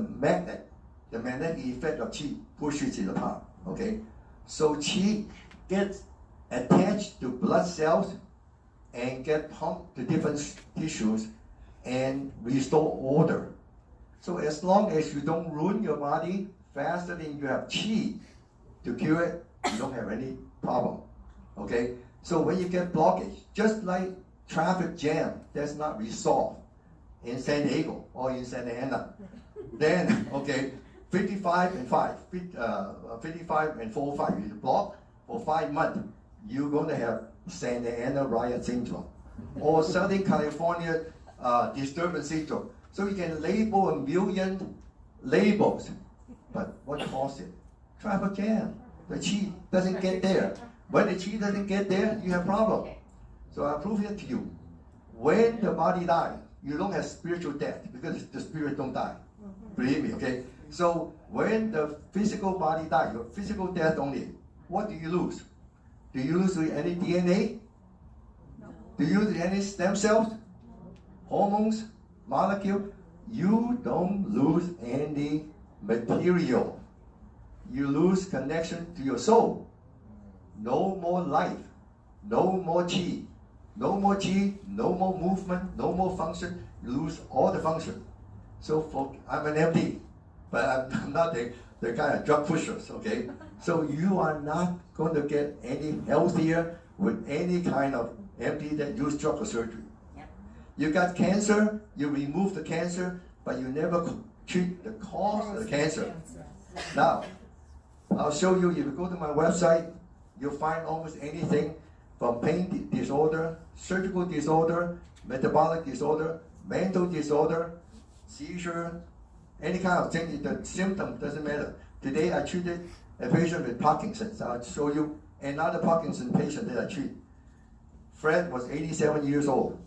magnetic effect of qi pushes it apart, okay? So qi gets attached to blood cells and get pumped to different tissues and restore order. So as long as you don't ruin your body faster than you have qi to cure it, you don't have any problem, okay? So when you get blockage, just like traffic jam that's not resolved in San Diego or in Santa Ana, then, okay, 55 and 4, 5, you block for 5 months, you're going to have Santa Ana riot syndrome or Southern California disturbance syndrome. So you can label 1 million labels, but what caused it? Traffic jam. The qi doesn't get there. When the qi doesn't get there, you have problem. So I prove it to you. When the body dies, you don't have spiritual death because the spirit don't die. Believe me, okay? So when the physical body dies, your physical death only, what do you lose? Do you lose any DNA? Do you lose any stem cells? Hormones? Molecule? You don't lose any material. You lose connection to your soul. No more life. No more chi. No more chi, no more movement, no more function. You lose all the function. So I'm an MD, but I'm not the kind of drug pushers, okay? So you are not going to get any healthier with any kind of MD that use drug or surgery. Yep. You got cancer, you remove the cancer, but you never treat the cause of the cancer. Now, I'll show you, if you go to my website, you'll find almost anything from pain disorder, surgical disorder, metabolic disorder, mental disorder, seizure, any kind of thing. The symptom doesn't matter. Today I treated a patient with Parkinson's. I'll show you another Parkinson patient that I treat. Fred was 87 years old.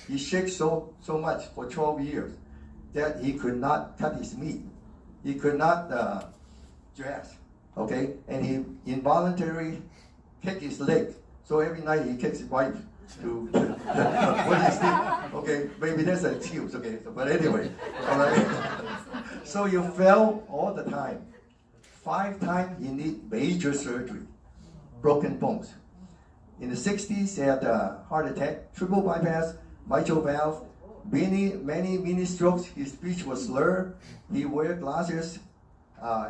He shakes so much for 12 years that he could not cut his meat. He could not dress, okay? And he involuntarily kicked his leg. So every night he kicks his wife to when he sleep. Okay, maybe that's an excuse, okay? So, but anyway, all right? So you fell all the time. 5 times he need major surgery, broken bones. In the 60s, he had a heart attack, triple bypass, mitral valve, many mini strokes. His speech was slurred. He wear glasses,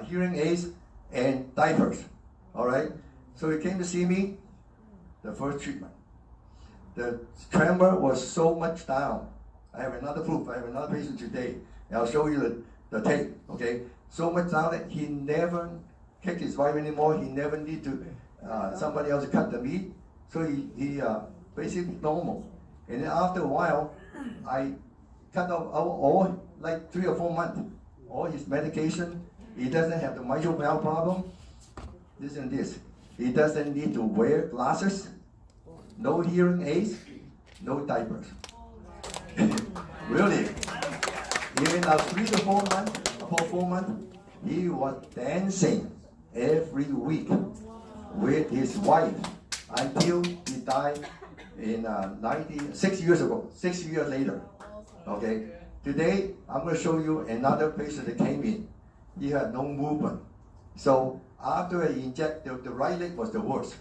hearing aids, and diapers. All right. So he came to see me. The first treatment. The tremor was so much down. I have another proof. I have another patient today. And I'll show you the tape. Okay. So much down that he never kicked his wife anymore. He never need to somebody else to cut the meat. So he basically normal. And then after a while, I cut off all like 3 or 4 months, all his medication. He doesn't have the mitral valve problem. This and this. He doesn't need to wear glasses, no hearing aids, no diapers. Really. Even after 3 to 4 months, 4 months, he was dancing every week with his wife until he died in 6 years ago, 6 years later. Okay. Today, I'm going to show you another patient that came in. He had no movement. So after I injected, the right leg was the worst.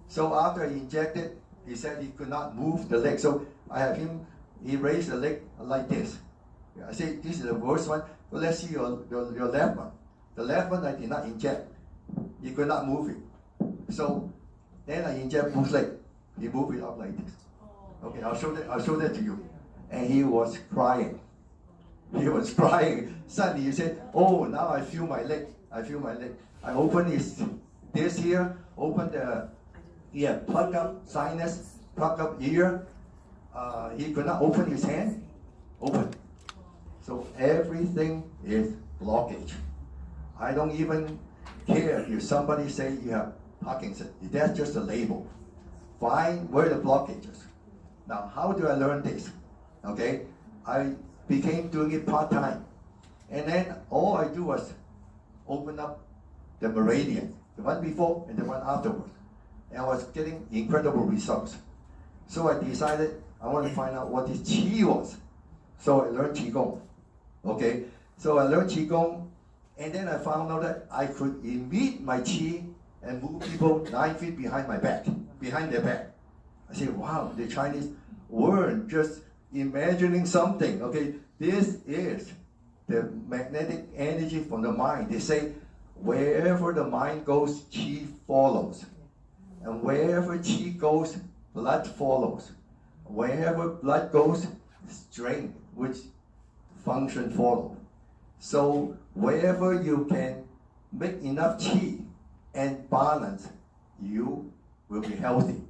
So after I injected, he said he could not move the leg. So I have him, he raised the leg like this. I say, this is the worst one. Well, let's see your left one. The left one I did not inject. He could not move it. So then I inject both leg. He moved it up like this. Okay, I'll show that to you. And he was crying. He was crying. Suddenly he said, oh, now I feel my leg. I feel my leg. I open this here, open the plug up sinus, plug up ear. He could not open his hand. Open. So everything is blockage. I don't even care if somebody say you have Parkinson. That's just a label. Find where the blockage is. Now, how do I learn this? Okay, I became doing it part-time. And then all I do was open up the meridian, the one before and the one afterwards. And I was getting incredible results. So I decided I want to find out what this Qi was. So I learned Qigong. Okay, so I learned Qigong, and then I found out that I could emit my Qi and move people 9 feet behind my back, behind their back. I said, wow, the Chinese weren't just imagining something. Okay, this is the magnetic energy from the mind. They say, wherever the mind goes, Qi follows. And wherever Qi goes, blood follows. Wherever blood goes, strength, which function follow. So wherever you can make enough Qi and balance, you will be healthy.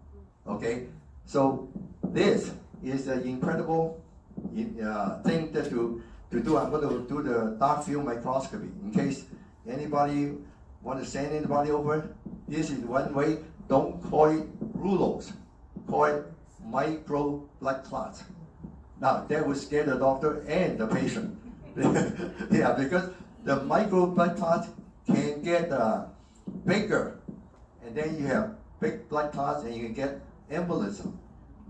Okay? So this is an incredible thing that to do. I'm going to do the dark field microscopy in case anybody want to send anybody over. This is one way. Don't call it rulos. Call it micro blood clots. Now that will scare the doctor and the patient. Yeah, because the micro blood clots can get bigger, and then you have big blood clots and you can get embolism,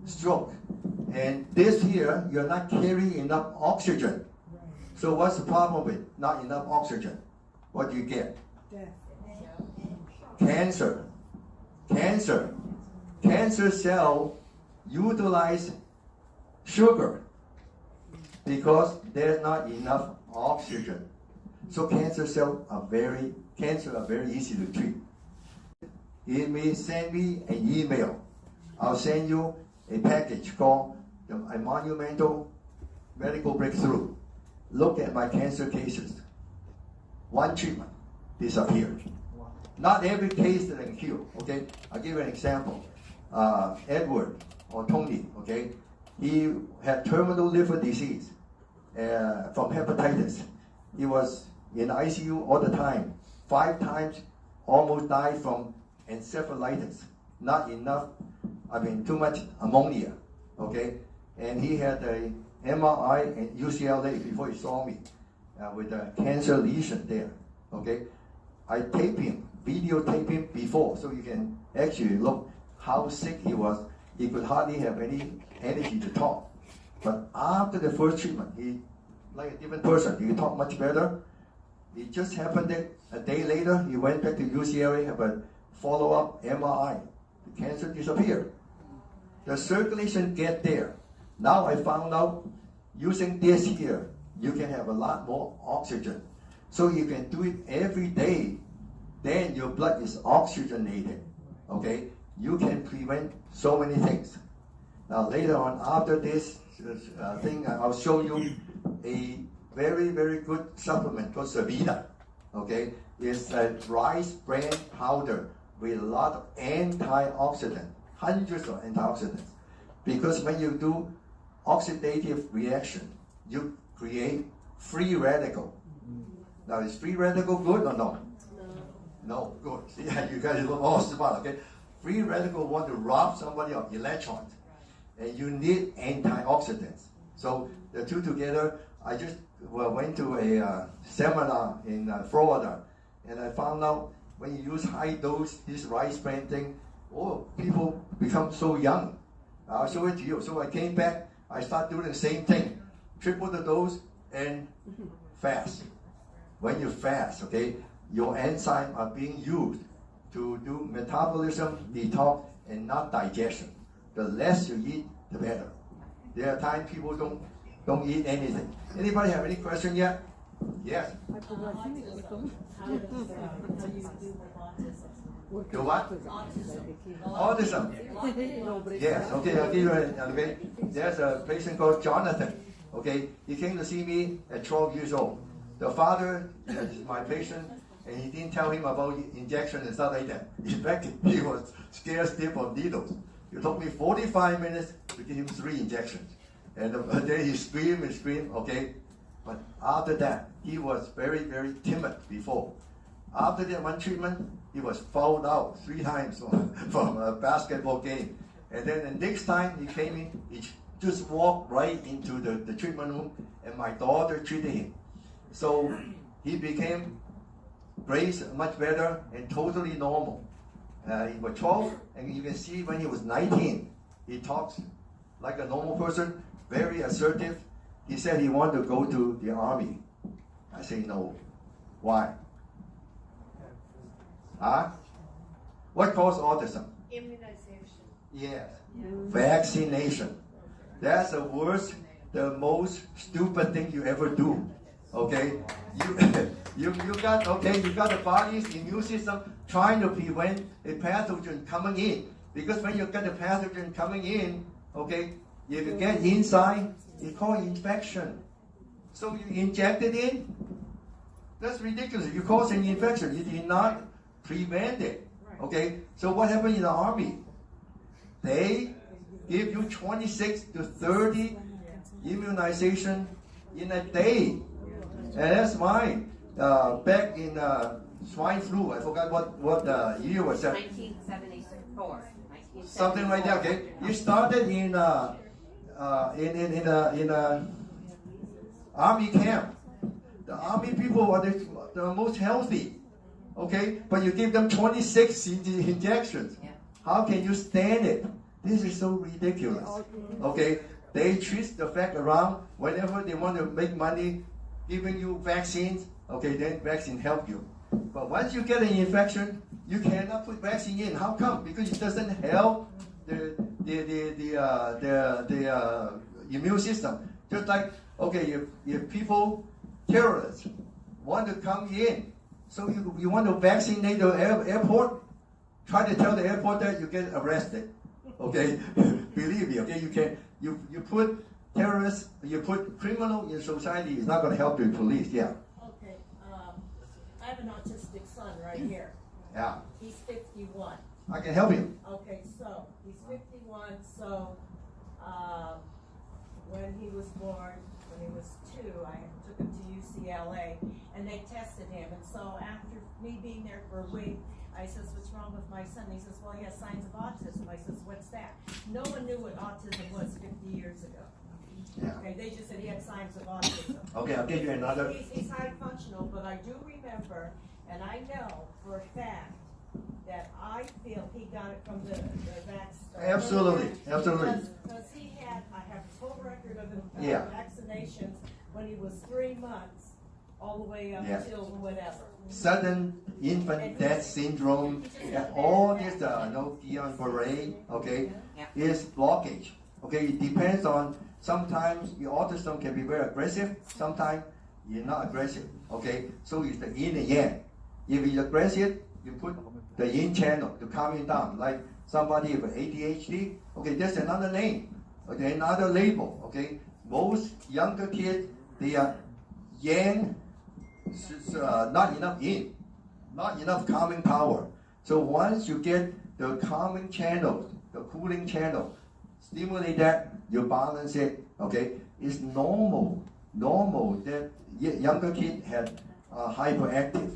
stroke. And this here, you're not carrying enough oxygen. So what's the problem with not enough oxygen? What do you get? Death. Cancer. Cancer. Cancer cell utilize sugar because there's not enough oxygen. So cancer are very easy to treat. He may send me an email. I'll send you a package called a monumental medical breakthrough. Look at my cancer cases. One treatment disappeared. Not every case that I can cure, okay? I'll give you an example. Edward or Tony, okay? He had terminal liver disease from hepatitis. He was in ICU all the time. 5 times, almost died from encephalitis. Not enough, too much ammonia, okay? And he had a MRI at UCLA before he saw me with a cancer lesion there, okay? I taped him, videotape him before, so you can actually look how sick he was. He could hardly have any energy to talk. But after the first treatment, he, like a different person, he could talk much better. It just happened that a day later, he went back to UCLA, have a follow-up MRI. The cancer disappeared. The circulation get there. Now I found out using this here, you can have a lot more oxygen. So you can do it every day, then your blood is oxygenated, okay? You can prevent so many things. Now later on, after this thing, I'll show you a very, very good supplement called Savita, okay? It's a rice bran powder with a lot of antioxidant, hundreds of antioxidants. Because when you do oxidative reaction, you create free radical. Now, is free radical good or no? No, good. See, you guys look all smart, okay? Free radical want to rob somebody of electrons, and you need antioxidants. So the two together, I just went to a seminar in Florida, and I found out when you use high dose, this rice bran thing, people become so young. I'll show it to you. So I came back, I started doing the same thing. Triple the dose and fast. When you fast, okay, your enzymes are being used to do metabolism, detox, and not digestion. The less you eat, the better. There are times people don't eat anything. Anybody have any question yet? Yes. How does you do with autism? Do what? Autism. Yes, okay, I'll give you okay. There's a patient called Jonathan. Okay, he came to see me at 12 years old. The father is my patient, and he didn't tell him about injection and stuff like that. In fact, he was scared stiff of needles. It took me 45 minutes to give him 3 injections. And then he screamed and screamed, okay. But after that, he was very, very timid before. After that one treatment, he was fouled out 3 times from a basketball game. And then the next time he came in, he just walked right into the treatment room, and my daughter treated him. So he became much better and totally normal. He was 12, and you can see when he was 19, he talks like a normal person, very assertive. He said he wanted to go to the army. I say no. Why? Huh? What caused autism? Immunization. Yes. Vaccination. That's the worst, the most stupid thing you ever do. Okay? You got the body's immune system trying to prevent a pathogen coming in. Because when you get the pathogen coming in, okay, if you get inside, it's called infection. So you inject it in, that's ridiculous. You cause an infection. You did not prevent it. Okay? So what happened in the army? They give you 26 to 30 immunization in a day. And that's mine. Back in swine flu, I forgot what year was that. 1974. Something like that. Okay, you started in army camp. The army people are the most healthy. Okay, but you give them 26 injections. Yeah. How can you stand it? This is so ridiculous. Okay, they twist the fact around. Whenever they want to make money, giving you vaccines. Okay, then vaccine help you. But once you get an infection, you cannot put vaccine in. How come? Because it doesn't help the immune system. Just like, okay, if people, terrorists, want to come in, so you want to vaccinate the airport, try to tell the airport that you get arrested. Okay, believe me. Okay, you put terrorists, you put criminal in society. It's not going to help the police. Yeah. Okay, I have an autistic son right here. Yeah. He's 51. I can help you. Okay, so he's 51. So when he was born, when he was 2, I took him to UCLA, and they tested him. And so after me being there for a week, I says, "What's wrong with my son?" He says, "Well, he has signs of autism." I says, "What's that?" No one knew what autism was 50 years ago. Yeah. Okay, they just said he had signs of autism. Okay, I'll give you another. He's high functional, but I do remember, and I know for a fact that I feel he got it from the Absolutely, absolutely. Because he had, I have full record of him, Yeah. vaccinations when he was 3 months, all the way up Yeah. till whatever. Sudden infant death syndrome, and all this, Guillain-Barré, okay, Yeah. is blockage. Okay, it depends on, sometimes your autism can be very aggressive, sometimes you're not aggressive. Okay, so it's the yin and yang. If it's aggressive, you put the yin channel to calm it down. Like somebody with ADHD, okay, there's another name, okay, another label. Okay, most younger kids, they are yang. Not enough yin, not enough calming power. So once you get the calming channel, the cooling channel, stimulate that, you balance it. Okay, it's normal that younger kid had hyperactive,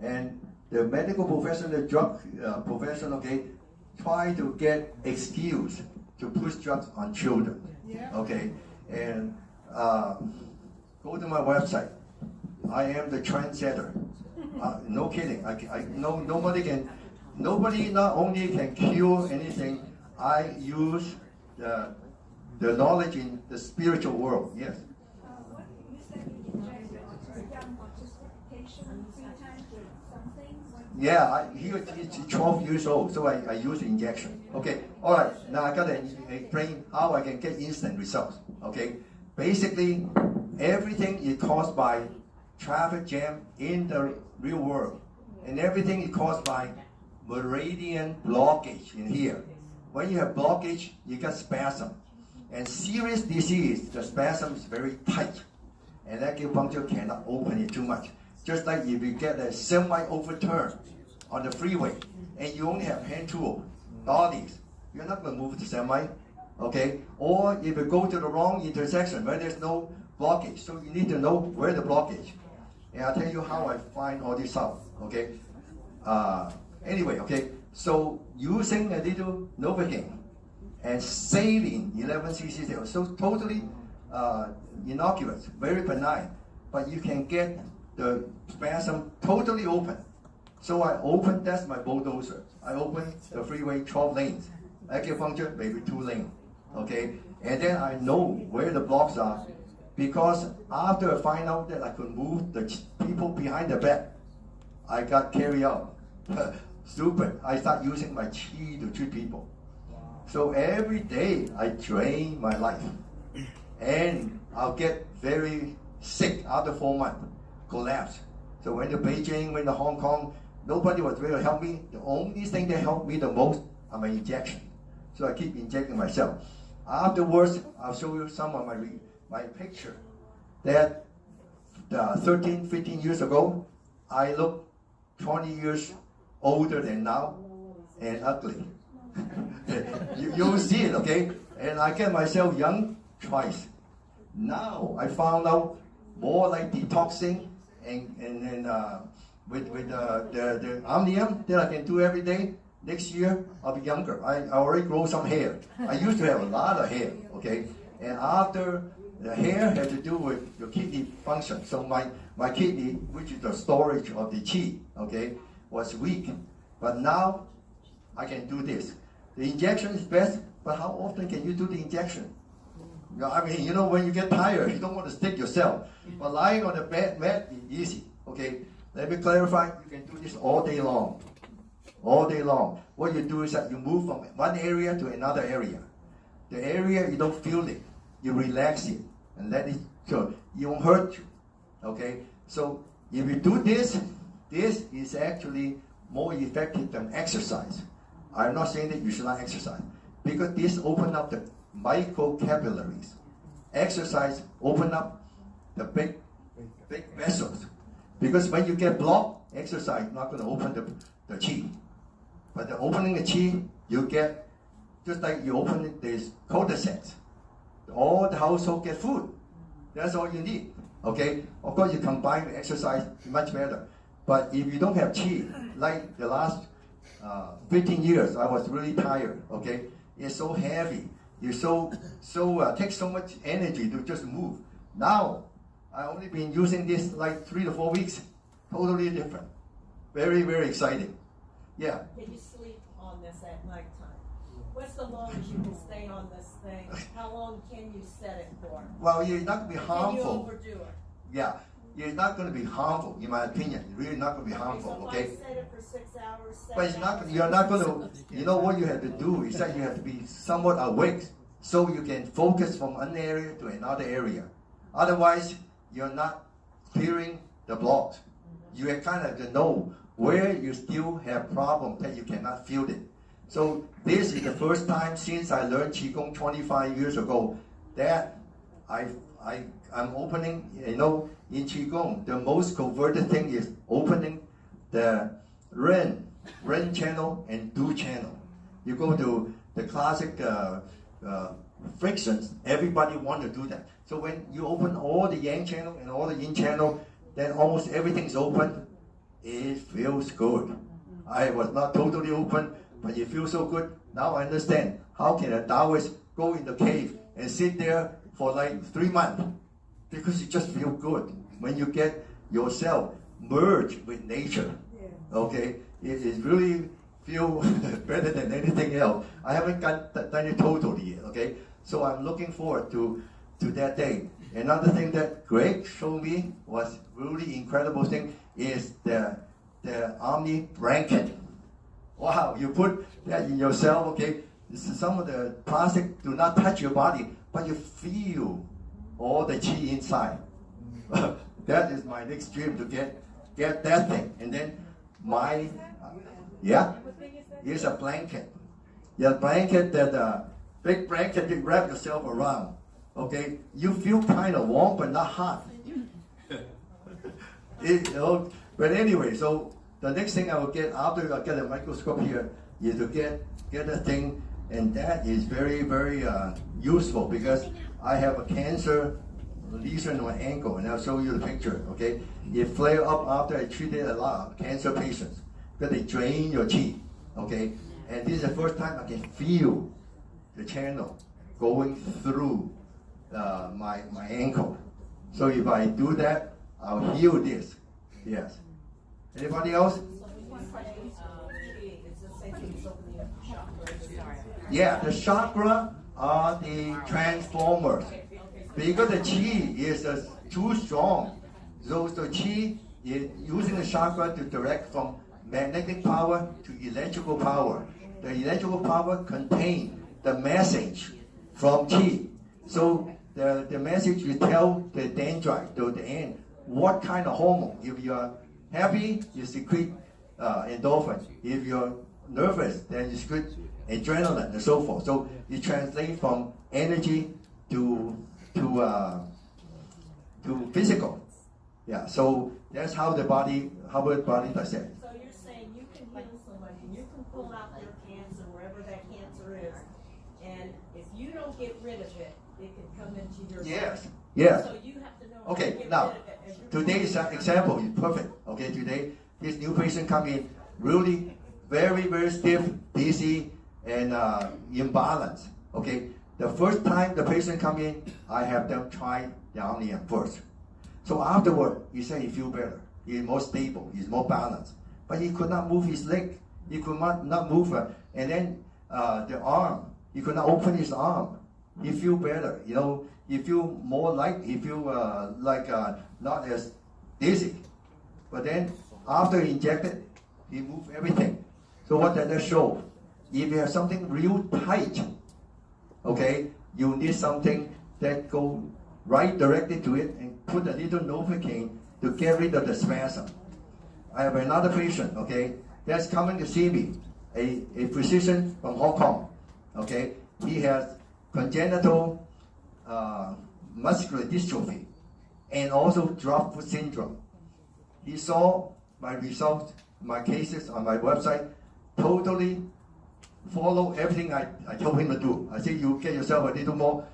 and the medical profession, the drug profession, okay, try to get excuse to push drugs on children. Okay, and go to my website. I am the trendsetter. No kidding. Nobody not only can cure anything. I use the knowledge in the spiritual world. Yes. What you said you inject young autistic patient 3 times or something? Yeah, he's 12 years old, so I use injection. Okay, all right. Now I gotta explain how I can get instant results. Okay, basically everything is caused by traffic jam in the real world, and everything is caused by meridian blockage in here. When you have blockage, you get spasm, and serious disease, the spasm is very tight, and acupuncture cannot open it too much. Just like if you get a semi overturn on the freeway, and you only have hand tool, dollies, you're not going to move the semi, okay? Or if you go to the wrong intersection where there's no blockage, so you need to know where the blockage. And I'll tell you how I find all this out, okay? Anyway, okay, so using a little Novocaine and saline 11 cc, so totally innocuous, very benign, but you can get the spasm totally open. So I open, that's my bulldozer. I open the freeway 12 lanes. Acupuncture, maybe 2 lanes, okay? And then I know where the blocks are, because after I find out that I could move the people behind the back, I got carried out. Stupid. I start using my chi to treat people. So every day I drain my life, and I'll get very sick after 4 months, collapse. So went to Beijing, went to Hong Kong, nobody was there to help me. The only thing that helped me the most are my injection. So I keep injecting myself. Afterwards, I'll show you some of my picture. That 13, 15 years ago, I look 20 years older than now and ugly. You'll see it, okay? And I get myself young twice. Now I found out more like detoxing and with the omnium that I can do every day. Next year I'll be younger. I already grow some hair. I used to have a lot of hair, okay? And after The hair has to do with your kidney function. So my kidney, which is the storage of the qi, okay, was weak. But now I can do this. The injection is best, but how often can you do the injection? I mean, when you get tired, you don't want to stick yourself. But lying on the mat is easy, okay? Let me clarify, you can do this all day long. All day long. What you do is that you move from one area to another area. The area, you don't feel it. You relax it and let it go. It won't hurt you, okay? So if you do this, this is actually more effective than exercise. I'm not saying that you should not exercise, because this opens up the microcapillaries. Exercise open up the big vessels. Because when you get blocked, exercise not going to open the qi. But the opening the qi, you get, just like you open these cul-de-sacs. All the household get food. That's all you need. Okay? Of course, you combine with exercise, much better. But if you don't have qi, like the last 15 years, I was really tired. Okay? It's so heavy. You takes so much energy to just move. Now, I only been using this like 3 to 4 weeks. Totally different. Very, very exciting. Yeah. Can you sleep on this at nighttime? What's the longest you can stay on this thing? How long can you set it for? Well, you're not going to be harmful. Can you overdo it? Yeah. You're not going to be harmful, in my opinion. You're really not going to be harmful, So okay? if I set it for 6 hours, 7 But it's not, hours, you're not going to, what you have to do is that you have to be somewhat awake so you can focus from one area to another area. Otherwise, you're not clearing the blocks. You kind of know where you still have problems that you cannot feel it. So this is the first time since I learned Qigong 25 years ago that I'm opening, in Qigong, the most converted thing is opening the Ren channel and Du channel. You go to the classic frictions, everybody want to do that. So when you open all the Yang channel and all the Yin channel, then almost everything's open. It feels good. I was not totally open, but it feels so good. Now I understand how can a Taoist go in the cave and sit there for like 3 months, because you just feel good when you get yourself merged with nature. Okay, it really feel better than anything else. I haven't done it totally yet. Okay, so I'm looking forward to that day. Another thing that Greg showed me was really incredible thing is the Omni blanket. Wow, you put that in yourself. Okay, some of the plastic do not touch your body, but you feel all the qi inside. That is my next dream, to get that thing. And then it's a blanket. Yeah, blanket that big blanket you wrap yourself around. Okay, you feel kind of warm but not hot. But anyway, so the next thing I will get after I get a microscope here is to get a thing, and that is very, very useful because I have a cancer lesion on my ankle, and I'll show you the picture. Okay, it flared up after I treated a lot of cancer patients because they drain your qi. Okay, and this is the first time I can feel the channel going through my ankle. So if I do that, I'll heal this. Yes. Anybody else? Yeah, the chakra are the transformers. Because the qi is too strong. So the qi is using the chakra to direct from magnetic power to electrical power. The electrical power contains the message from qi. So the message you tell the dendrite, to the end, what kind of hormone. If you are happy, you secrete endorphin. If you're nervous, then you secrete adrenaline and so forth. So it translates from energy to physical. Yeah. So that's how the body does it. So you're saying you can heal somebody, you can pull out their cancer wherever that cancer is, and if you don't get rid of it, it can come into your Yes. body. Yes. So you have to know how to Okay, get now, rid of it. as you're today's example is perfect. Okay, today, this new patient come in really very, very stiff, dizzy, and imbalanced. Okay, The first time the patient come in, I have them try the Omnium first. So afterward, he said he feel better. He's more stable. He's more balanced. But he could not move his leg. He could not move. And then the arm, he could not open his arm. He feel better. You know, he feel more light. He feel like not as dizzy. But then after he injected, he moved everything. So what does that show? If you have something real tight, okay, you need something that go right directly to it and put a little Novocaine to get rid of the spasm. I have another patient, okay, that's coming to see me, a physician from Hong Kong, okay. He has congenital muscular dystrophy and also drop foot syndrome. He saw my results, my cases on my website, totally follow everything I told him to do. I said, you get yourself a little more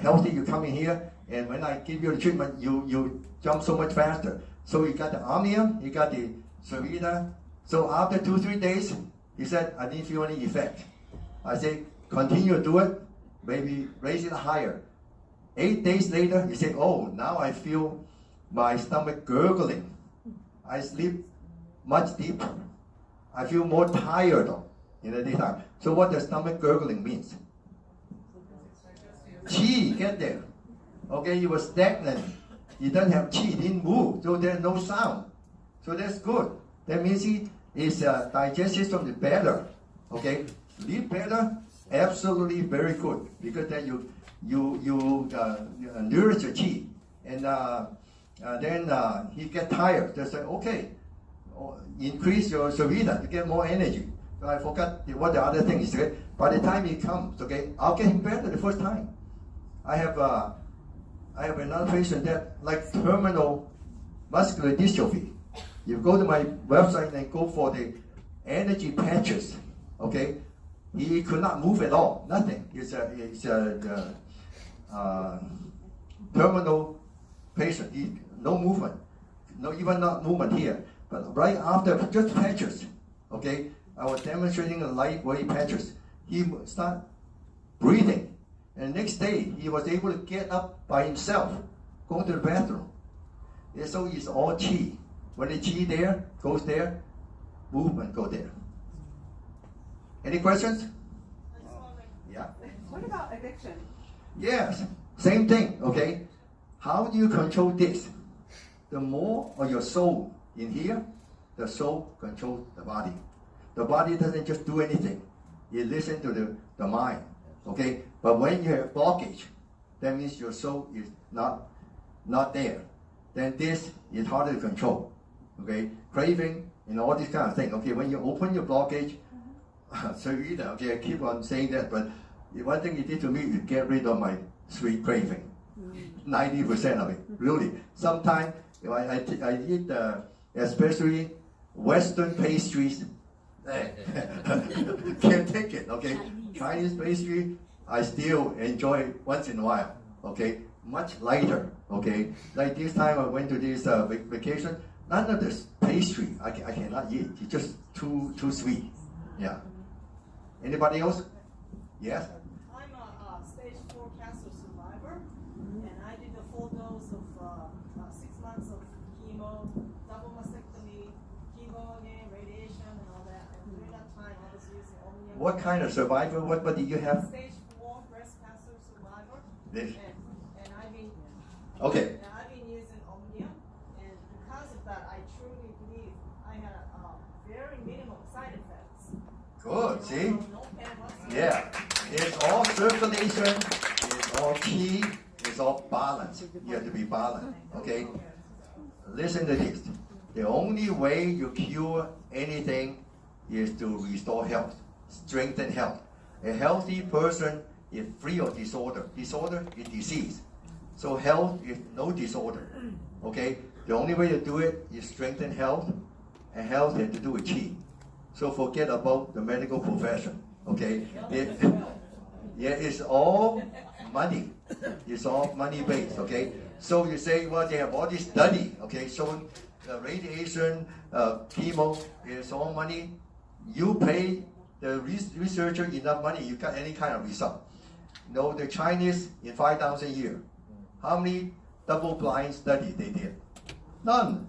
healthy, you come in here, and when I give you the treatment, you jump so much faster. So he got the Omnium, he got the Servita. So after 2-3 days, he said, I didn't feel any effect. I said, continue to do it, maybe raise it higher. 8 days later, he said, oh, now I feel my stomach gurgling. I sleep much deeper. I feel more tired in the daytime. So what does stomach gurgling means? Qi, get there. Okay, you were stagnant. You don't have qi, didn't move, so there's no sound. So that's good. That means his digestive system is better. Okay, sleep better, absolutely very good, because then you nourish your qi, and then he get tired. They say, okay, increase your Servita to get more energy. So I forgot what the other thing is. Okay? By the time he comes, okay, I'll get him better the first time. I have another patient that like terminal muscular dystrophy. You go to my website and go for the energy patches. Okay, he could not move at all. Nothing. It's a terminal patient. No movement. No, even not movement here. But right after just patches. Okay, I was demonstrating the lightweight patches. He start breathing. And the next day, he was able to get up by himself, go to the bathroom. And so it's all qi. When the qi there, goes there, movement go there. Any questions? Yeah. What about addiction? Yes, same thing, okay? How do you control this? The more of your soul in here, the soul controls the body. The body doesn't just do anything. It listens to the mind, okay? But when you have blockage, that means your soul is not there. Then this is harder to control, okay? Craving and all this kind of thing, okay? When you open your blockage, so either, okay, I keep on saying that, but one thing it did to me is get rid of my sweet craving. 90% of it, really. Sometimes I eat, especially Western pastries, can't take it, okay? Chinese pastry, I still enjoy once in a while, okay? Much lighter, okay? Like this time I went to this vacation, none of this pastry I cannot eat. It's just too sweet, yeah. Anybody else? Yes? I'm a stage 4 cancer survivor, and I did a full dose of 6 months of chemo, double mastectomy, chemo again, radiation, and all that. And during that time, I was using Omnium. What kind of survivor? What did you have? Stage 4 breast cancer survivor. This. And I've been. Okay. And I've been using Omnium, and because of that, I truly believe I had very minimal side effects. Good, see? No pain whatsoever. Yeah. It's all circulation, it's all qi, it's all balance. You have to be balanced, okay? Listen to this. The only way you cure anything is to restore health, strengthen health. A healthy person is free of disorder. Disorder is disease. So health is no disorder, okay? The only way to do it is strengthen health, and health has to do with qi. So forget about the medical profession, okay? It's all money. It's all money-based, okay? So you say, well, they have all this study, okay, showing radiation, chemo, it's all money. You pay the researcher enough money, you got any kind of result. No, the Chinese in 5,000 years, how many double-blind study they did? None.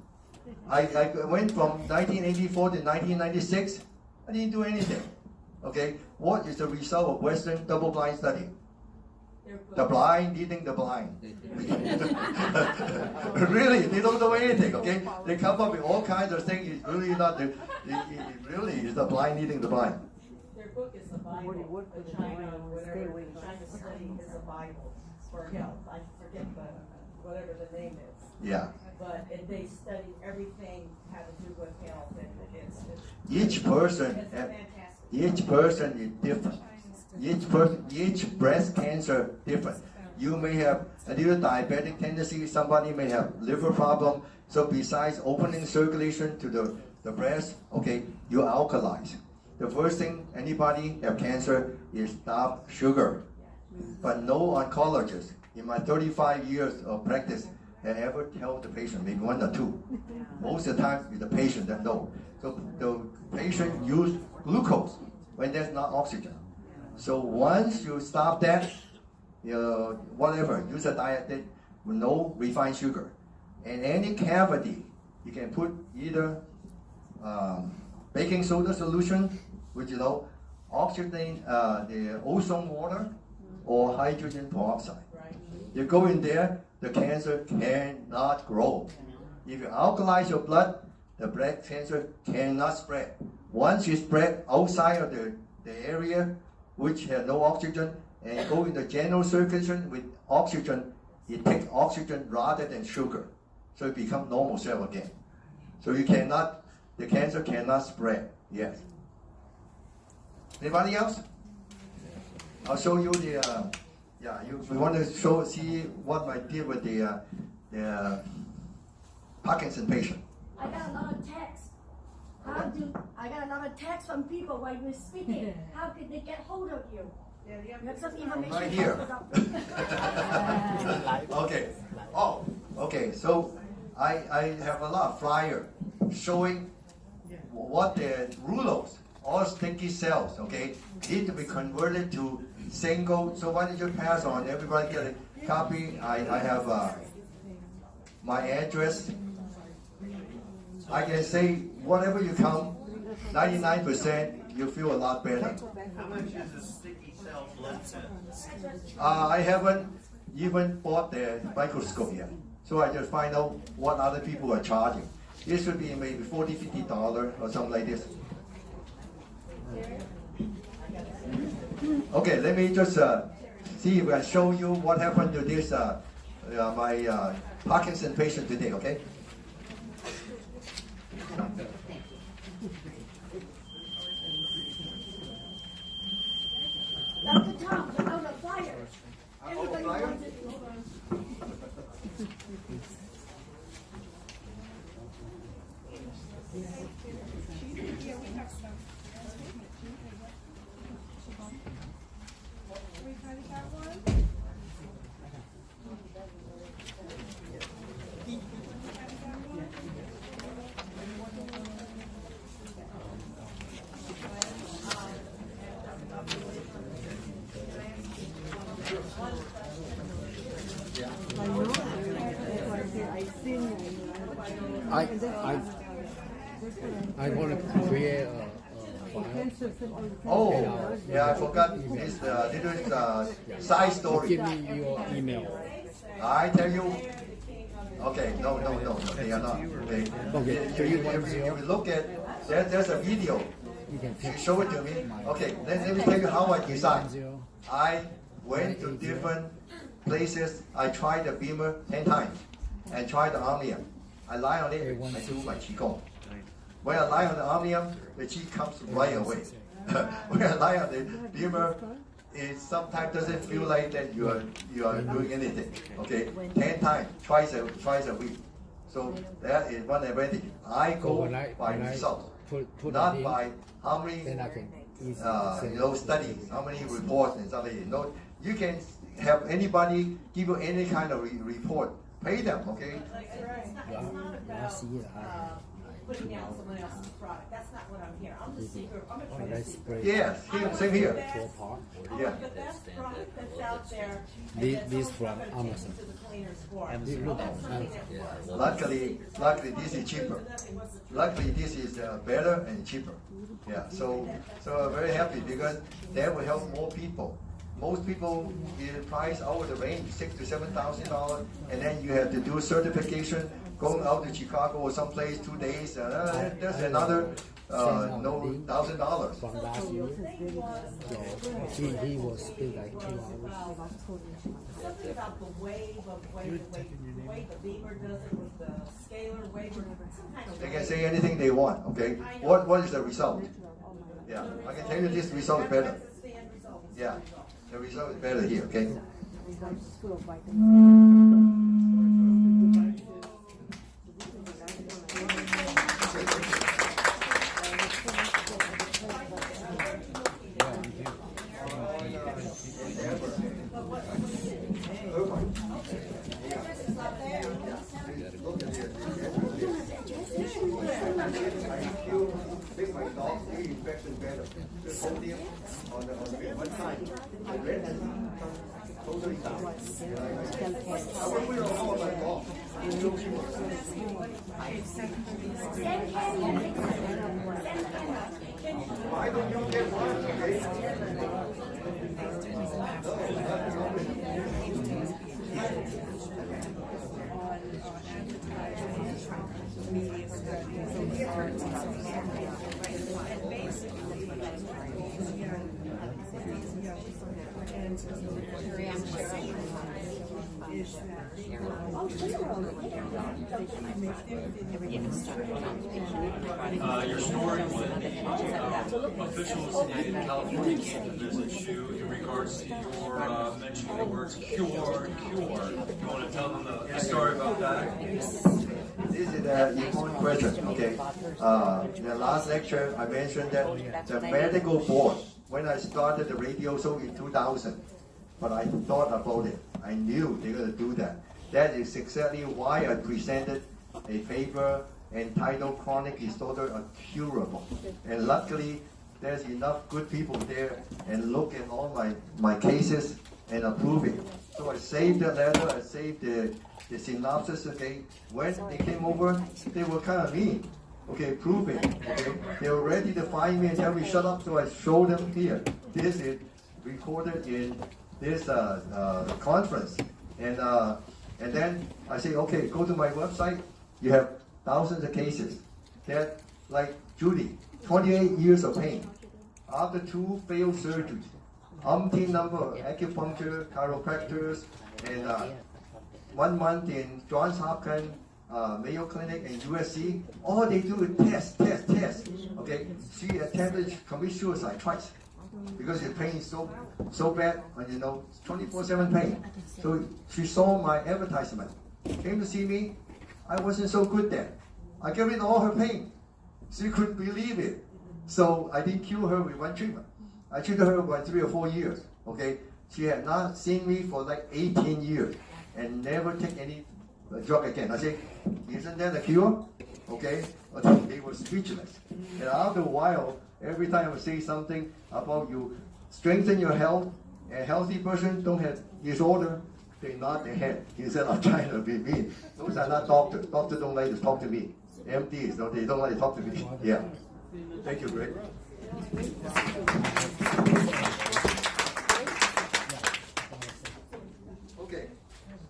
I went from 1984 to 1996. I didn't do anything. Okay, what is the result of Western double-blind study? The blind leading the blind. Really, they don't know anything. Okay, they come up with all kinds of things. It's really not the. It really is the blind leading the blind. Their book is the Bible. The China, whatever, China study is a Bible for health. I forget whatever the name is. Yeah. But they study everything had to do with health, and it's Each person, it's fantastic. each person is different. Each breast cancer different. You may have a little diabetic tendency. Somebody may have liver problem. So besides opening circulation to the breast, okay, you alkalize. The first thing anybody have cancer is stop sugar. But no oncologist in my 35 years of practice have ever tell the patient, maybe one or two. Most of the time it's the patient that know. So the patient use glucose when there's not oxygen. So once you stop that, whatever, use a diet that with no refined sugar. And any cavity, you can put either baking soda solution, which oxygen, the ozone water, or hydrogen peroxide. You go in there, the cancer cannot grow. If you alkalize your blood, the breast cancer cannot spread. Once you spread outside of the area which has no oxygen and go in the general circulation with oxygen, it takes oxygen rather than sugar. So it becomes normal cell again. So the cancer cannot spread. Yes. Anybody else? I'll show you the, we want to see what I did with the Parkinson patient. I got a lot of texts. I got a lot of texts from people while you were speaking. How could they get hold of you? You have some information. Right here. Okay. Oh, okay. So I have a lot of flyer showing what the rulose, all sticky cells, okay, need to be converted to single. So why don't you pass on? Everybody get a copy. I have my address. I can say whatever you count, 99%, you feel a lot better. How much is a sticky cell blood test? I haven't even bought the microscope yet. So I just find out what other people are charging. This should be maybe $40, $50 or something like this. Okay, let me just see if I show you what happened to this my Parkinson patient today, okay? Dr. Tom, put out a flyer. Everybody flyer? wants it. Yeah, we have some. Everybody got one? I want to create a file. Oh, yeah, I forgot this little side story. Give me your email. I tell you, okay, no, they are not. Okay, Okay, if you look at, there's a video. You can You pick show it to me. Okay, let me tell you how I designed. 10. I went to different places. I tried the Beamer 10 times and tried the Omnium. I lie on it, I do my Qigong. When I lie on the Omnium, the Qi comes right away. When I lie on the Beamer, it sometimes doesn't feel like that you are doing anything. Okay, 10 times, twice a week. So that is one advantage. I go by results, not by how many Then I can studies, how many reports and stuff like that. You can have anybody give you any kind of report. Pay them, okay? putting out someone else's product. That's not what I'm here. I'm the seeker, I'm a Oh, trade that's seeker. great. Yes, I here, want same the here. best- I Yeah. want the best product that's out there. and This- that this someone's from not gonna take me Amazon. to the cleaners for. This I look want something Amazon. that works. Luckily, this is cheaper. Luckily, this is better and cheaper. Yeah, so I'm very happy because that will help more people. Most people, the price out of the range, $6,000 to $7,000, and then you have to do certification, going out to Chicago or someplace 2 days, that's another no $1,000. From last year, so he was still like 2 hours. Something about the wave of the way the beamer does it with the scalar wave or some kind of. They can say anything they want, okay? What is the result? Yeah, I can tell you this result is better. That's the end result. It's the Yeah, result. the result is better here, okay? Take my dog, he infection better. Just hold him on the one time. The red is totally down. I will put it on all my dog. Why don't you get one, Your story when officials in California came to visit you in regards to your mentioning the words cure. You want to tell them the story about that? This is an important question, okay? In the last lecture, I mentioned that the medical board, when I started the radio show in 2000, but I thought about it. I knew they were going to do that. That is exactly why I presented a paper entitled Chronic Disorder Are Curable. And luckily, there's enough good people there and look at all my cases and approve it. So I saved the letter, I saved the synopsis, okay? When they came over, they were kind of mean. Okay, prove it, okay? They were ready to find me and tell me shut up, so I showed them here. This is recorded in this conference. And then I say, okay, go to my website. You have thousands of cases. That, like Judy, 28 years of pain. After 2 failed surgeries, umpteen number of acupuncture, chiropractors, and 1 month in Johns Hopkins, Mayo Clinic, and USC. All they do is test. Okay, she attempted to commit suicide twice because the pain is so bad, and 24/7 pain. So she saw my advertisement, came to see me. I wasn't so good then. I gave rid of all her pain. She couldn't believe it. So I didn't cure her with one treatment. I treated her for 3 or 4 years. Okay, she had not seen me for like 18 years and never take any drug again. I said, isn't that a cure? Okay, but they were speechless. And after a while, every time I would say something about you strengthen your health, a healthy person don't have disorder, they nod their head. He said, I'm trying to be mean. Those are not doctors. Doctors don't like to talk to me. MDs, they don't like to talk to me. Yeah. Thank you, Greg. Okay,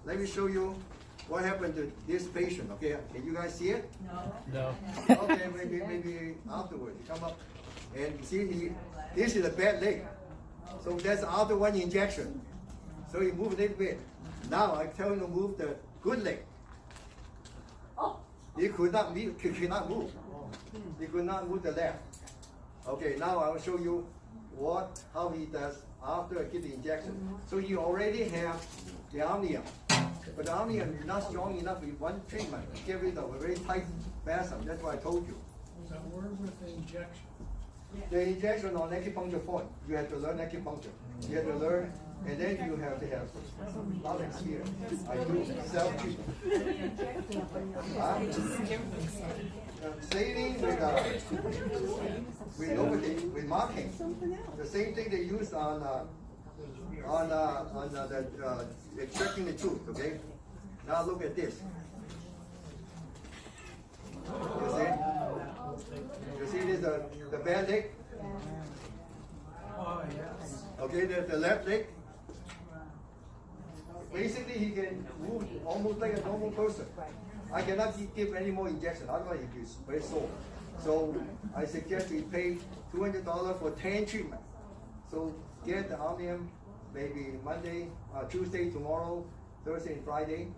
let me show you what happened to this patient. Okay, can you guys see it? No. Okay, maybe afterwards. You come up and see this is a bad leg. So that's after 1 injection. So he moved a little bit. Now I tell him to move the good leg. He could not move. He could not move the left. Okay, now I will show you how he does after I give the injection. So you already have the omnium. But the omnium is not strong enough with one treatment to get rid of a very tight spasm. That's what I told you. So where with the injection? The injection on acupuncture point. You have to learn acupuncture. You have to learn and then you have to have a lot of experience. I do self-treatment. Saline with Novocaine, with marking. The same thing they use on extracting the tooth. Okay. Now look at this. You see? You see this the bad leg? Okay, the left leg. Basically, he can move almost like a normal person. I cannot give any more injection, otherwise he's very sore. So I suggest we pay $200 for 10 treatments. So get the Omnium maybe Monday, Tuesday, tomorrow, Thursday, and Friday.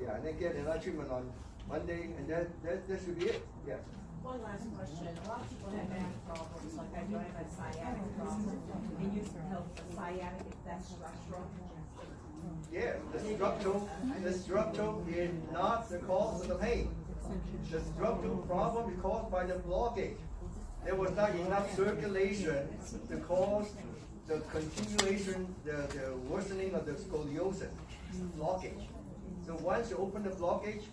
Yeah, and then get another treatment on Monday, and that should be it. Yeah. One last question. A lot of people have back problems, like I do have a sciatic problem. And you can help the sciatic if that's structural. Yeah, the structural is not the cause of the pain. The structural problem is caused by the blockage. There was not enough circulation to cause the continuation, the worsening of the scoliosis, blockage. So once you open the blockage,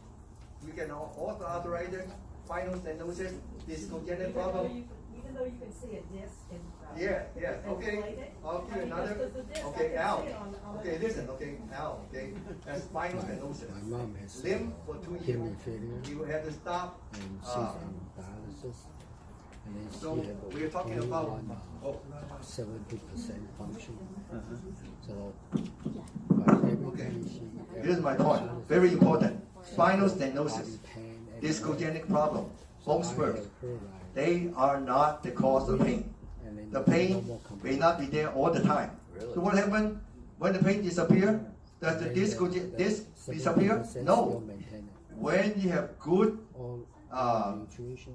we can osteoarthritis, spinal stenosis, discogenic problem. Even though you can see a disc in Yeah. Okay. I'll give you another. Okay, now. Okay, listen. Okay, now. Okay, that's spinal stenosis. My mom has Limb for 2 kidney years. failure You have to stop. and she's on dialysis. And then So she have we're talking only about. one, Oh. 70% function. So, but every Okay. time she Here's my point. Very important. Spinal body stenosis, pain, and discogenic problem, bone I spurs. have her like, They are not the cause of pain. and then The no pain more may complaint. not be there all the time. So what happens when the pain disappears? Does the Then disc 70% disappear? still No. maintain it. When you have good All nutrition,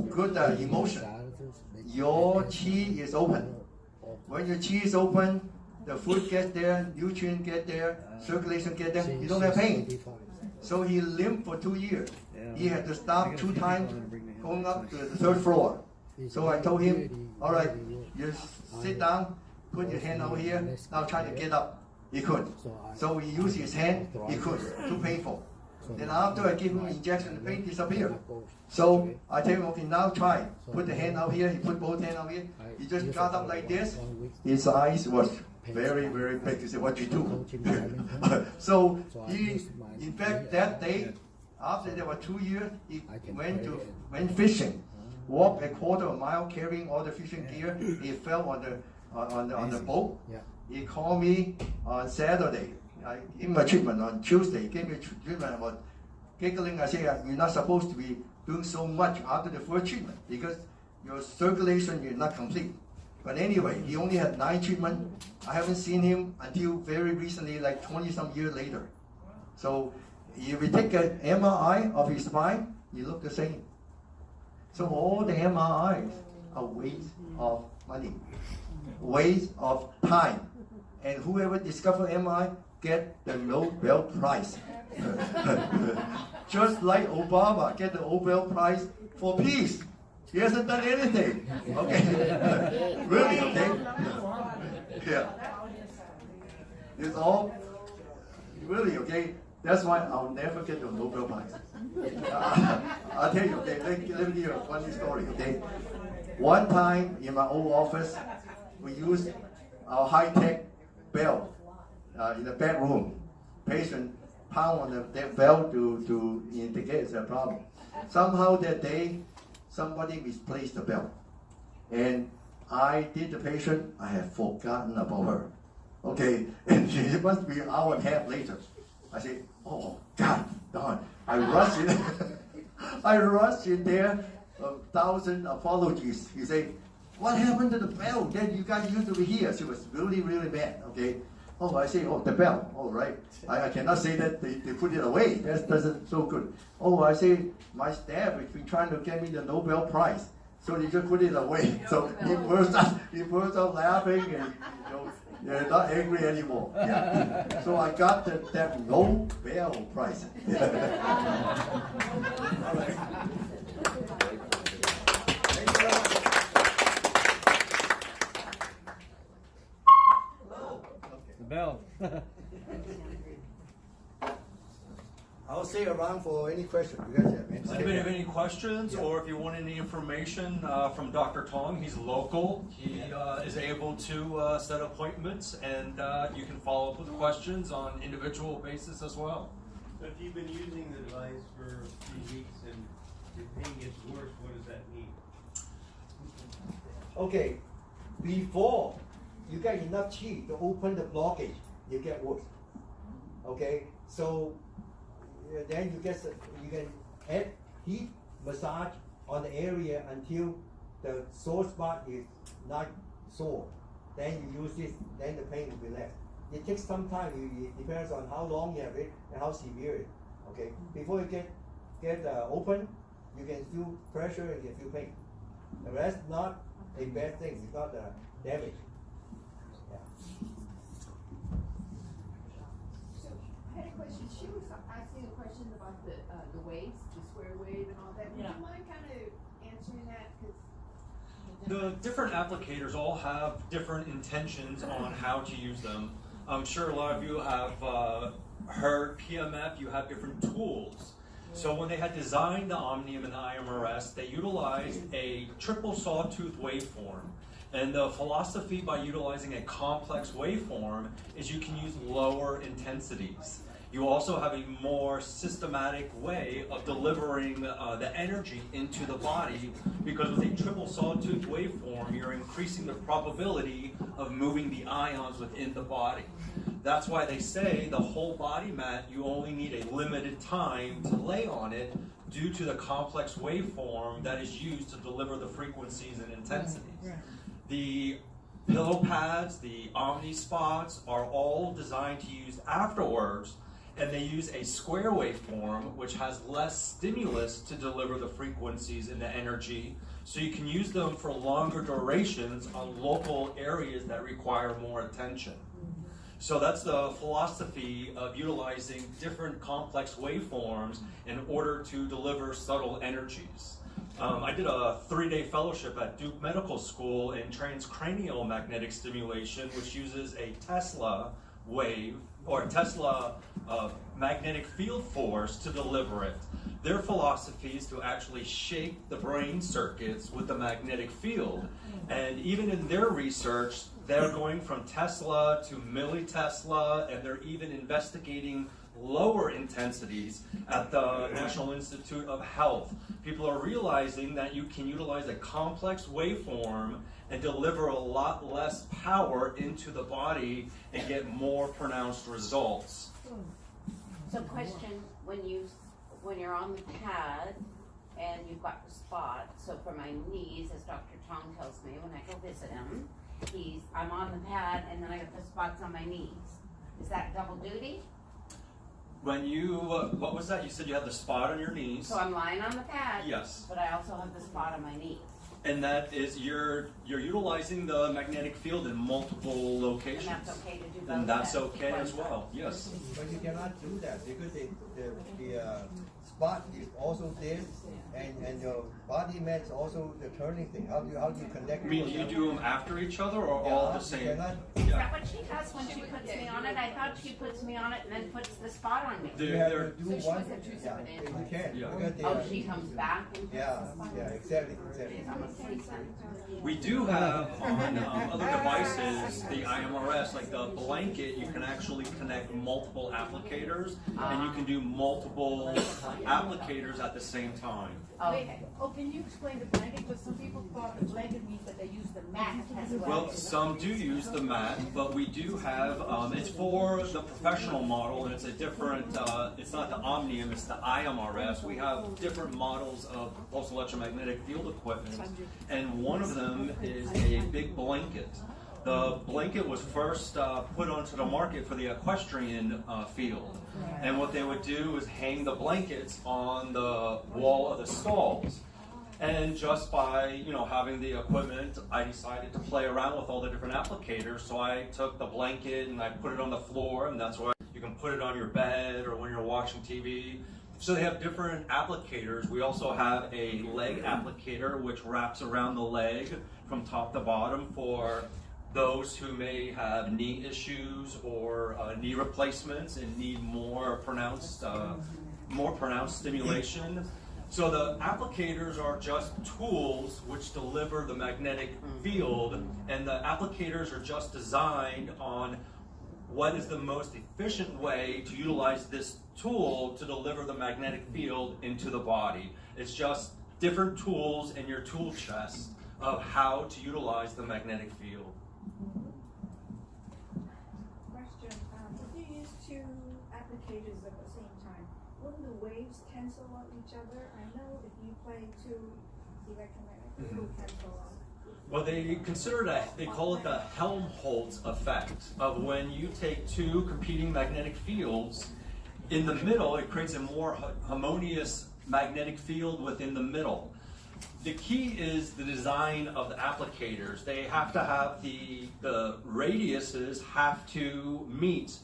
good emotion, dialysis, they- your they- chi is open. When your chi is open, the food gets there, nutrient get there, circulation get there, you don't have pain. 85. So he limped for 2 years. He had to stop 2 times going up to the 3rd floor. So I told him, all right, you sit down, put your hand over here, now try to get up. He couldn't. So he used his hand, he couldn't, too painful. Then after I give him injection, the pain disappeared. So I tell him, okay, now try. Put the hand out here, he put both hands out here. He just got up like this. His eyes was very, very big. He said, what you do? So he, in fact, that day, after there were 2 years, he went fishing. Walked a quarter of a mile carrying all the fishing gear. He fell on the boat. He called me on Saturday. I gave him a treatment on Tuesday. He gave me a treatment. I was giggling. I said, you're not supposed to be doing so much after the first treatment because your circulation is not complete. But anyway, he only had 9 treatments. I haven't seen him until very recently, like 20-some years later. So if we take an MRI of his spine, he look the same. So all the MRIs are waste of money, waste of time. And whoever discovered MRI get the Nobel Prize. Just like Obama get the Nobel Prize for peace. He hasn't done anything. Okay. Really, okay? Yeah. It's all really okay. That's why I'll never get the Nobel Prize. I'll tell you, okay, let me give you a funny story, okay? One time in my old office, we used our high-tech bell in the bedroom. Patient pound on the bell to indicate the problem. Somehow that day, somebody misplaced the bell. And I did the patient, I had forgotten about her. Okay, and she must be an hour and a half later. I said, oh, God darn. I rushed in. I rushed in there, 1,000 apologies. He said, what happened to the bell that you guys used to be here? She was really, really mad, okay? Oh, I say, oh, the bell, all right. I cannot say that they put it away. That doesn't so good. Oh, I say, my staff has been trying to get me the Nobel Prize. So they just put it away. So he burst out laughing and they're not angry anymore. Yeah. So I got that Nobel Prize. All right. bell. I'll stay around for any question you guys have. Does anybody have any questions, or if you want any information from Dr. Tong, he's local. He is able to set appointments, and you can follow up with questions on individual basis as well. So if you've been using the device for a few weeks and your pain gets worse, what does that mean? Okay, before you get enough chi to open the blockage, you get worse. Okay, so then you can add heat massage on the area until the sore spot is not sore. Then you use this, then the pain will be less. It takes some time. It depends on how long you have it and how severe it. Okay, before you get open, you can feel pressure and you feel pain. The rest not a bad thing. It's not damage. Yeah. So, I had a question. She was asking a question about the waves, the square wave and all that. Would you mind kind of answering that? 'Cause The different applicators all have different intentions on how to use them. I'm sure a lot of you have heard PMF, you have different tools. So when they had designed the Omnium and the IMRS, they utilized a triple sawtooth waveform. And the philosophy by utilizing a complex waveform is you can use lower intensities. You also have a more systematic way of delivering the energy into the body, because with a triple sawtooth waveform, you're increasing the probability of moving the ions within the body. That's why they say the whole body mat, you only need a limited time to lay on it due to the complex waveform that is used to deliver the frequencies and intensities. The pillow pads, the Omni spots are all designed to use afterwards, and they use a square waveform which has less stimulus to deliver the frequencies and the energy, so you can use them for longer durations on local areas that require more attention. So that's the philosophy of utilizing different complex waveforms in order to deliver subtle energies. I did a 3-day fellowship at Duke Medical School in transcranial magnetic stimulation, which uses a Tesla wave or Tesla magnetic field force to deliver it. Their philosophy is to actually shake the brain circuits with the magnetic field. And even in their research, they're going from Tesla to millitesla, and they're even investigating lower intensities at the National Institute of Health. People are realizing that you can utilize a complex waveform and deliver a lot less power into the body and get more pronounced results. So question, when you're on the pad and you've got the spot, so for my knees, as Dr. Tong tells me when I go visit him, I'm on the pad and then I got the spots on my knees. Is that double duty? When you, what was that? You said you had the spot on your knees. So I'm lying on the pad. Yes. But I also have the spot on my knees. And that is, you're utilizing the magnetic field in multiple locations. And that's okay to do both. And that's okay as well, yes. But you cannot do that because the spot is also there, and your body mat is also the turning thing. How do you connect? I mean, do you do them after each other or all at the same? Is that what she does when she puts me on it? I thought she puts me on it and then puts the spot on me. You have to do one. Yeah, you can. Yeah. Oh, she comes back and Yeah, exactly. I'm asleep then. We do have on other devices, the IMRS, like the blanket, you can actually connect multiple applicators, and you can do multiple applicators at the same time. Okay. Oh, can you explain the blanket? Because some people thought the blanket means that they use the mat as well. Well, some do use the mat, but we do have, it's for the professional model, and it's a different, it's not the Omnium, it's the IMRS. We have different models of pulse electromagnetic field equipment, and one of them is a big blanket. The blanket was first put onto the market for the equestrian field. And what they would do is hang the blankets on the wall of the stalls. And just by, having the equipment, I decided to play around with all the different applicators. So I took the blanket and I put it on the floor, and that's why you can put it on your bed or when you're watching TV. So they have different applicators. We also have a leg applicator, which wraps around the leg from top to bottom for those who may have knee issues or knee replacements and need more pronounced stimulation. So the applicators are just tools which deliver the magnetic field, and the applicators are just designed on what is the most efficient way to utilize this tool to deliver the magnetic field into the body. It's just different tools in your tool chest of how to utilize the magnetic field. Question, if you use two applicators at the same time, wouldn't the waves cancel on each other? I know if you play two electromagnetic, it will cancel on. Well, they consider that, they call it the Helmholtz effect of when you take two competing magnetic fields in the middle, it creates a more harmonious magnetic field within the middle. The key is the design of the applicators. They have to have the radiuses have to meet,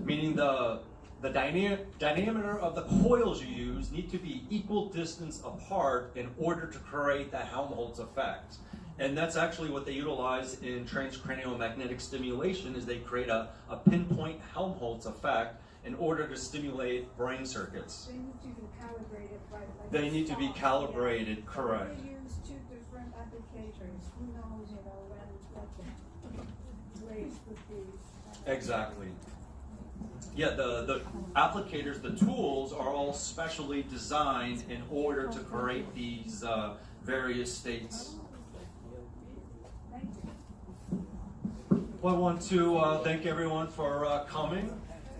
meaning the diameter of the coils you use need to be equal distance apart in order to create the Helmholtz effect. And that's actually what they utilize in transcranial magnetic stimulation, is they create a pinpoint Helmholtz effect in order to stimulate brain circuits. They need to be calibrated, right? Like They need to be calibrated, correct. If you use two different applicators, who knows, when the waves would be. Exactly. Yeah, the applicators, the tools are all specially designed in order to create these various states. Well, I want to thank everyone for coming,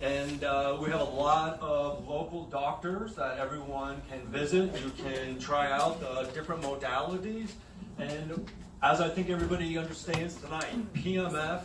and we have a lot of local doctors that everyone can visit. You can try out the different modalities, and as I think everybody understands tonight, PMF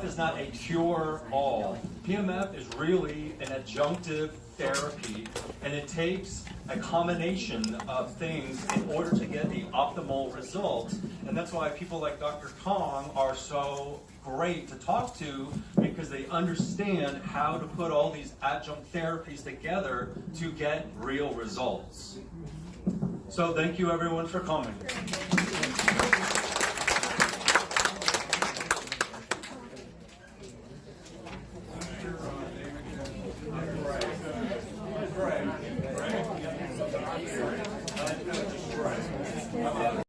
is not a cure-all. PMF is really an adjunctive therapy, and it takes a combination of things in order to get the optimal results. And that's why people like Dr. Tong are so great to talk to, because they understand how to put all these adjunct therapies together to get real results. So thank you everyone for coming.